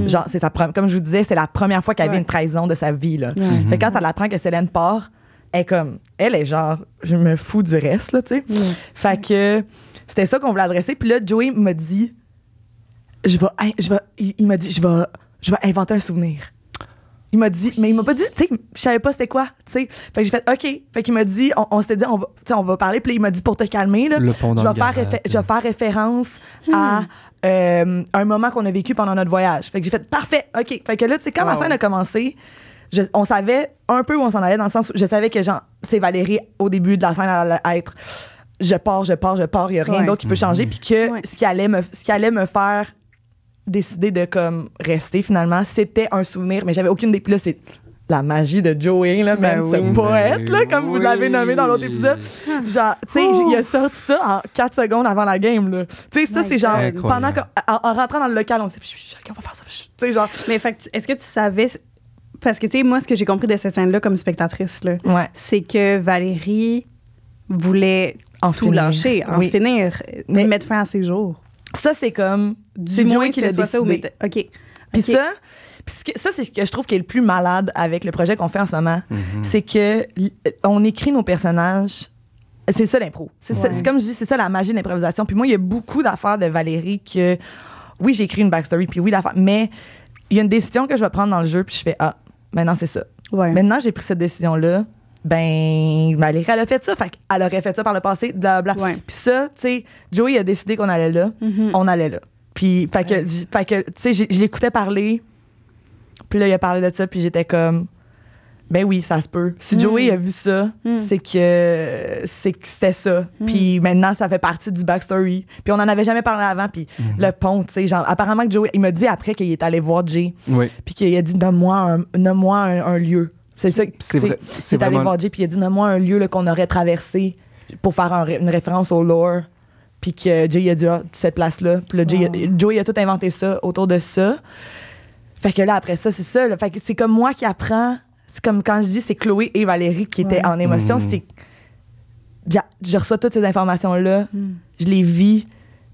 Genre, comme je vous disais, c'est la première fois qu'elle avait une trahison de sa vie, là. Fait que quand elle apprend que Célène part, elle est genre, je me fous du reste, là, tu sais. Fait que c'était ça qu'on voulait adresser. Puis là, Joey m'a dit, il m'a dit, je vais inventer un souvenir. Il m'a dit, mais il m'a pas dit, tu sais, je savais pas c'était quoi, tu sais. Fait que j'ai fait, OK. Fait qu'il m'a dit, on s'était dit, on va parler. Puis là, il m'a dit, pour te calmer, là, je vais faire référence à un moment qu'on a vécu pendant notre voyage. Fait que j'ai fait, parfait, OK. Fait que là, tu sais, quand la scène a commencé, on savait un peu où on s'en allait, dans le sens où je savais que, genre, tu sais, Valérie, au début de la scène, elle allait être, je pars, il y a rien d'autre qui peut changer. Puis que ce qui allait me faire décider de comme rester finalement, c'était un souvenir, mais j'avais aucune idée. Puis là, c'est la magie de Joey, là, même ce poète, là, comme vous l'avez nommé dans l'autre épisode. Genre, tu sais, il a sorti ça en 4 secondes avant la game, là. Tu sais, ça, c'est genre, pendant en rentrant dans le local, on s'est dit, on va faire ça. Tu sais, genre. Mais fait, est-ce que tu savais, parce que, tu sais, moi, ce que j'ai compris de cette scène-là comme spectatrice, là, c'est que Valérie voulait tout lâcher, en finir, mettre fin à ses jours. Ça, c'est comme... C'est Joey qui l'a décidé. OK. Puis ça, c'est ce que je trouve qui est le plus malade avec le projet qu'on fait en ce moment. C'est que on écrit nos personnages... C'est ça, l'impro. C'est comme je dis, c'est ça, la magie de l'improvisation. Puis moi, il y a beaucoup d'affaires de Valérie que... Oui, j'ai écrit une backstory, puis oui, l'affaire... Mais il y a une décision que je vais prendre dans le jeu, puis je fais, maintenant, c'est ça. Maintenant, j'ai pris cette décision-là. Ben, Valérie, elle a fait ça. Fait qu'elle aurait fait ça par le passé, blablabla. Puis ça, tu sais, Joey a décidé qu'on allait là. On allait là. Puis, fait que tu sais, je l'écoutais parler. Puis là, il a parlé de ça. Puis j'étais comme, ben oui, ça se peut. Si Joey a vu ça, c'est que c'était ça. Puis maintenant, ça fait partie du backstory. Puis on en avait jamais parlé avant. Puis le pont, tu sais, genre, apparemment que Joey, il m'a dit après qu'il est allé voir Jay. Puis qu'il a dit, nomme-moi un lieu. C'est ça, c'est allé voir Jay, puis il a dit, nomme-moi un lieu là, qu'on aurait traversé pour faire une référence au lore. Puis que Jay a dit, cette place-là. Puis là, Joey a tout inventé ça autour de ça. Fait que là, après ça, c'est ça. Là. Fait que c'est comme moi qui apprends. C'est comme quand je dis, c'est Chloé et Valérie qui étaient en émotion. C'est, je reçois toutes ces informations-là, je les vis.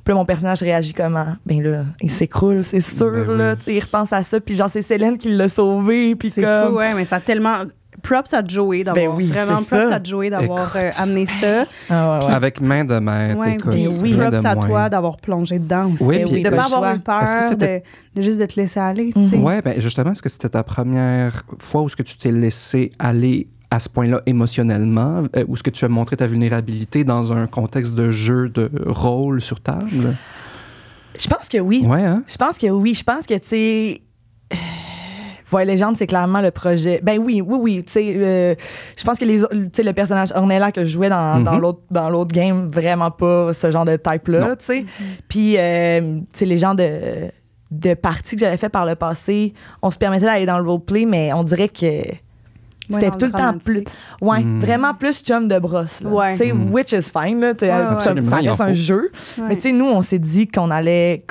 Puis là, mon personnage réagit comment? Ben là, il s'écroule, c'est sûr, là. Tu sais, il repense à ça. Puis genre, c'est Célène qui l'a sauvé. Puis c'est comme... fou, mais ça a tellement... Props à Joey d'avoir... vraiment, props à Joey d'avoir amené ça. Avec main de maître, écoute. Props à toi d'avoir plongé dedans aussi. Puis, de ne pas avoir eu peur, de juste de te laisser aller, tu sais. Oui, ben justement, est-ce que c'était ta première fois où est-ce que tu t'es laissé aller à ce point-là émotionnellement, où est-ce que tu as montré ta vulnérabilité dans un contexte de jeu de rôle sur table? Je pense que oui. Ouais, hein? Je pense que oui. Je pense que, tu sais... Voix Légende, c'est clairement le projet. Ben oui. Tu sais, je pense que le personnage Ornella que je jouais dans l'autre game, vraiment pas ce genre de type-là, tu sais. Puis, tu sais, les gens de parties que j'avais fait par le passé, on se permettait d'aller dans le roleplay, mais on dirait que... C'était tout le temps plus... Ouais, vraiment plus chum de brosse. Tu sais, which is fine, là. Ça reste un jeu. Mais tu sais, nous, on s'est dit qu'on allait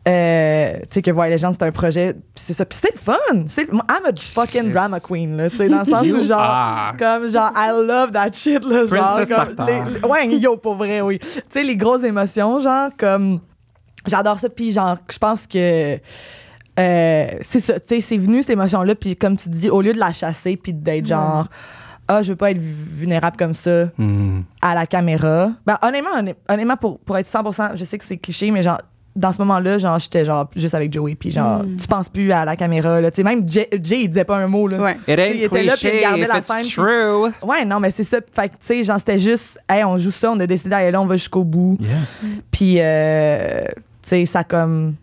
tu sais, que Voix Légende, c'est un projet... C'est ça. Puis c'est le fun! I'm a fucking drama queen, là. Tu sais, dans le sens où, genre... Comme, genre, I love that shit, là. Genre, comme... pour vrai, oui. Tu sais, les grosses émotions, genre, comme... J'adore ça. Puis, genre, je pense que... c'est ça, tu sais, c'est venu cette émotion-là, puis comme tu dis, au lieu de la chasser, puis d'être genre, je veux pas être vulnérable comme ça à la caméra. Ben, honnêtement pour être 100%, je sais que c'est cliché, mais genre, dans ce moment-là, genre, j'étais genre juste avec Joey, puis genre, tu penses plus à la caméra, là. Tu sais, même Jay, il disait pas un mot, là. Ouais. It ain't il était là, puis il cliché regardait if la it's scène, true. Ouais, non, mais c'est ça. Fait que, tu sais, genre, c'était juste, hey, on joue ça, on a décidé d'aller là, on va jusqu'au bout. Yes. Puis, tu sais, ça comme.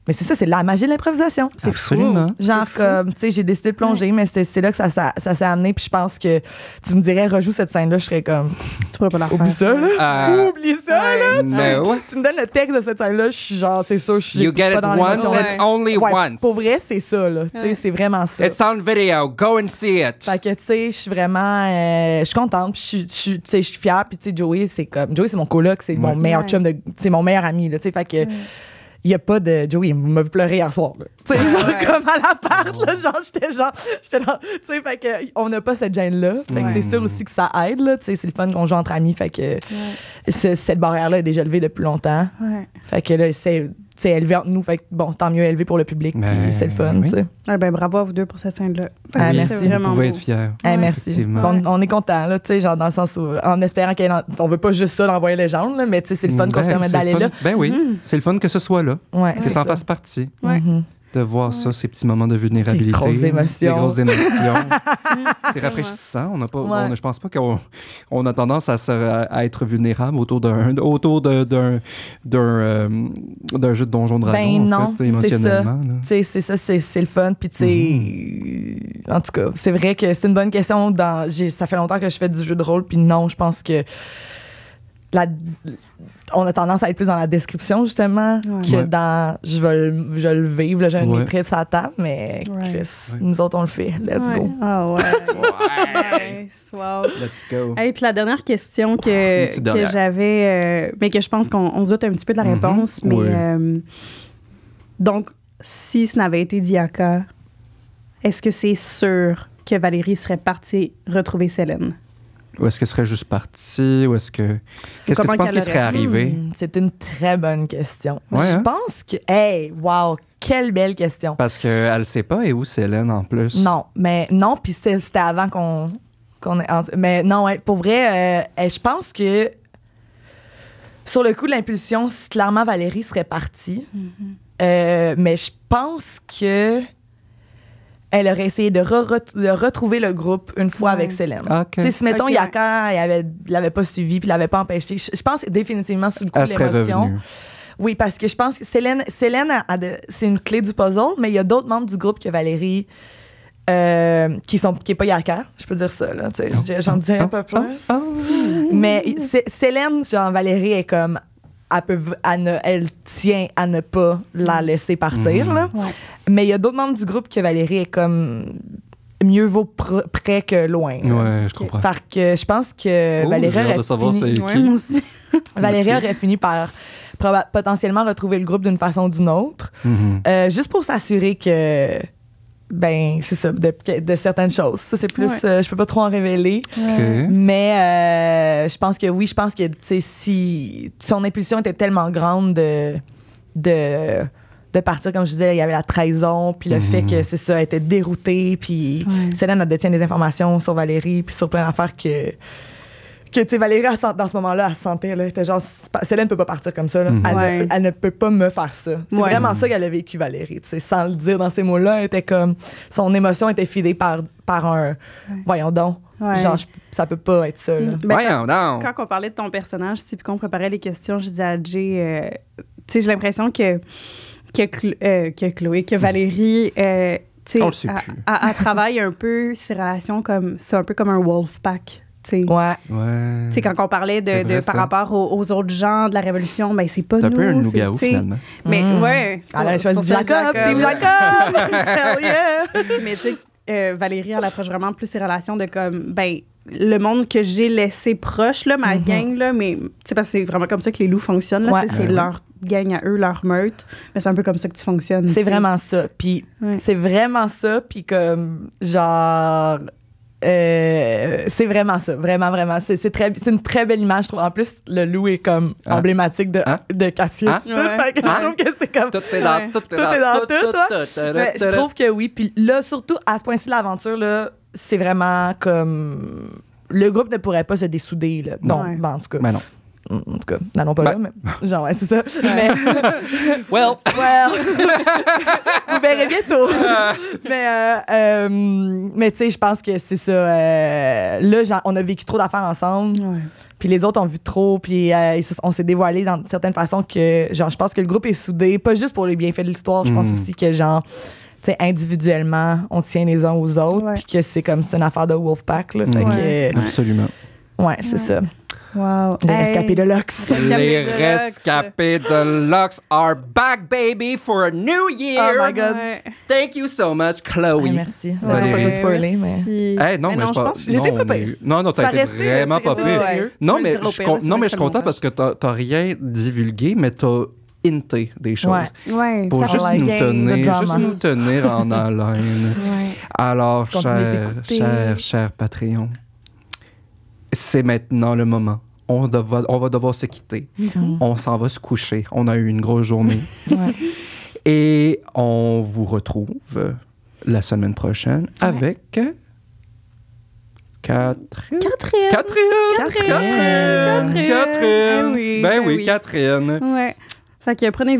Mais c'est ça, c'est la magie de l'improvisation. C'est Absolument. Genre, comme, tu sais, j'ai décidé de plonger, mais c'est là que ça s'est amené. Puis je pense que tu me dirais, rejoue cette scène-là, je serais comme, Tu pourrais pas la refaire. oublie ça, là. Oublie ça, là. No. Tu me donnes le texte de cette scène-là, je suis genre, c'est sûr, je suis You get pas it dans once l'émotion. Ouais. and only Ouais, once. pour vrai, c'est ça, là. Tu sais, c'est vraiment ça. It's on video. Go and see it. Fait que, tu sais, je suis vraiment. Je suis contente, puis tu sais, je suis fière. Puis, tu sais, Joey, c'est mon coloc, c'est mon meilleur chum, c'est mon meilleur ami, là. Tu sais, fait que. Il n'y a pas de Joey, vous m'avez pleuré hier soir. Là. Tu sais, genre comme à l'appart, là, genre, j'étais dans. Tu sais, fait que on n'a pas cette gêne-là. Fait que c'est sûr aussi que ça aide, là. Tu sais, c'est le fun qu'on joue entre amis. Fait que cette barrière-là est déjà levée depuis longtemps. Ouais. Fait que là, c'est élevé entre nous. Fait que bon, tant mieux élevé pour le public. Puis c'est le fun, oui. tu sais. Ah, ben, bravo à vous deux pour cette scène-là. Ah, merci. C'était vraiment Vous pouvez beau. être fiers. Merci. Effectivement. On est content, là, tu sais, genre dans le sens où, en espérant on veut pas juste ça d'envoyer légende, là, mais tu sais, c'est le fun qu'on se permette c'est le d'aller fun. là. Ben oui, c'est le fun que ce soit là. Ouais, Que ça en fasse partie. Ouais. De voir ça, ces petits moments de vulnérabilité. Des grosses émotions. Des grosses émotions. C'est rafraîchissant. On n'a pas, je pense pas qu'on a tendance à être vulnérable autour d'un jeu de Donjon Dragon, Ben non, en fait, émotionnellement. là. Tu sais, c'est ça, c'est le fun. Puis, tu sais, en tout cas, c'est vrai que c'est une bonne question. Ça fait longtemps que je fais du jeu de rôle, puis non, je pense que on a tendance à être plus dans la description, justement, que dans je vais le vivre, là, j'ai un trip sur la table, mais Chris, nous autres, on le fait. Let's go. Ah ouais. Nice. Wow. Let's go. Et puis la dernière question que j'avais, mais que je pense qu'on se doute un petit peu de la réponse, mais donc, si ce n'avait été Diaka, est-ce que c'est sûr que Valérie serait partie retrouver Célène? Ou est-ce qu'elle serait juste partie? Ou est-ce que... Qu'est-ce que tu penses qui serait arrivé? C'est une très bonne question. Ouais, je pense que... Hey, wow, quelle belle question. Parce qu'elle ne sait pas et où Célène, en plus. Non, mais non, puis c'était avant qu'on ait... Mais non, ouais, pour vrai, je pense que sur le coup de l'impulsion, clairement, Valérie serait partie. Mais je pense que... Elle aurait essayé de retrouver le groupe une fois avec Célène. Okay. Tu sais, si, mettons, Yaka, il l'avait pas suivi puis l'avait pas empêché, je pense définitivement sous le coup de l'émotion. Oui, parce que je pense que Célène c'est une clé du puzzle, mais il y a d'autres membres du groupe que Valérie qui est pas Yaka, je peux dire ça, là. Tu sais, j'en dirais pas plus. Mais Célène, genre, Valérie est comme... Elle tient à ne pas la laisser partir, là. Ouais. Mais il y a d'autres membres du groupe que Valérie est comme mieux vaut près que loin. Ouais, je comprends. Fait que je pense que Valérie aurait fini par potentiellement retrouver le groupe d'une façon ou d'une autre, juste pour s'assurer que ben c'est ça, de certaines choses. Ça, c'est plus... je peux pas trop en révéler. Okay. Mais je pense que oui, je pense que si son impulsion était tellement grande de partir, comme je disais, il y avait la trahison, puis le fait que, c'est ça, elle était déroutée, puis Célène, elle détient des informations sur Valérie, puis sur plein d'affaires que tu sais, Valérie, dans ce moment-là, elle se sentait, là, elle était genre, Célène peut pas partir comme ça, là. Elle ne peut pas me faire ça. C'est vraiment ça qu'elle a vécu, Valérie, tu sais, sans le dire dans ces mots-là, elle était comme, son émotion était fidée par un, voyons donc, genre, ça peut pas être ça, là. Voyons donc! Quand on parlait de ton personnage, puis qu'on préparait les questions, je disais à Jay, tu sais, j'ai l'impression que Chloé, que Valérie, tu sais, elle travaille un peu ses relations comme, c'est un peu comme un wolf pack. T'sais. Ouais. Tu sais, quand on parlait par rapport aux autres gens de la Révolution, ben c'est pas nous. C'est un peu un loup-garou, finalement. Mais ouais. Elle a choisi Jacob, Team Jacob! Hell yeah! Mais tu sais, Valérie, elle approche vraiment plus ses relations de comme, ben, le monde que j'ai laissé proche, là, ma gang, là, mais tu sais, parce que c'est vraiment comme ça que les loups fonctionnent, là, c'est leur gang à eux, leur meute, mais c'est un peu comme ça que tu fonctionnes. C'est vraiment ça. Puis c'est vraiment ça, puis comme, genre... c'est vraiment ça, vraiment. C'est une très belle image, je trouve. En plus, le loup est comme emblématique de Cassius. Fait que je trouve que c'est comme... Tout est dans tout. Mais je trouve que oui. Puis là, surtout, à ce point-ci de l'aventure, là, c'est vraiment comme... Le groupe ne pourrait pas se dessouder, là. Non, Ouais. ben, en tout cas. Ben non. En tout cas, n'allons pas là, mais... Genre, ouais, c'est ça. Mais... Well. Vous verrez bientôt. Mais tu sais, je pense que c'est ça. Là, on a vécu trop d'affaires ensemble. Ouais. Puis les autres ont vu trop. Puis on s'est dévoilé dans certaines façons que, genre, je pense que le groupe est soudé. Pas juste pour les bienfaits de l'histoire. Je pense aussi que, genre, tu sais, individuellement, on tient les uns aux autres. Ouais. Puis que c'est comme c'est une affaire de Wolfpack. Là, fait Ouais. que, Absolument. ouais, c'est ça. Wow. Les rescapés de Lux. Les rescapés de Lux are back, baby, for a new year. Oh my God. Ouais. Thank you so much, Chloe. Ouais, merci. C'était Ouais. pas tout spoilé, mais... Merci. Hey, non, mais je pense que j'étais non, pas mais- pire. Non, Ça t'as été restait- vraiment c'est pas resté pire. sérieux. Tu Non, peux le mais dire au je, pire, con- c'est non, moi mais qui je suis fais le content montage. parce que t'as rien divulgué, mais t'as hinté des choses. Ouais. Ouais. Pour ça juste va nous, bien. le drama. tenir en haleine. Ouais. Alors, Continuez d'écouter. cher Patreon, c'est maintenant le moment. On va devoir se quitter. On s'en va se coucher. On a eu une grosse journée. Ouais. Et on vous retrouve la semaine prochaine avec Catherine. Catherine. Ben oui, Catherine. Ouais. Fait que prenez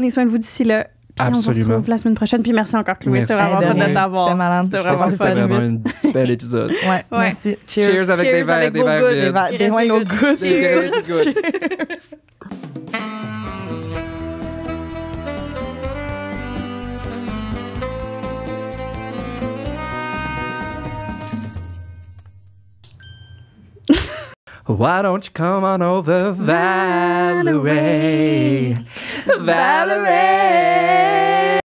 soin de vous d'ici là. Puis on Absolument. se retrouve la semaine prochaine. Puis merci encore, Chloé. Merci. C'était vraiment De fun rien. de t'avoir. C'était malade. C'était Je vraiment pense que fun. C'était vraiment un bel épisode. Ouais, merci. Cheers avec des verres, avec des vos verres gouttes. vides. Des wine au goût. Cheers. Good. Why don't you come on over, Valerie? Valerie!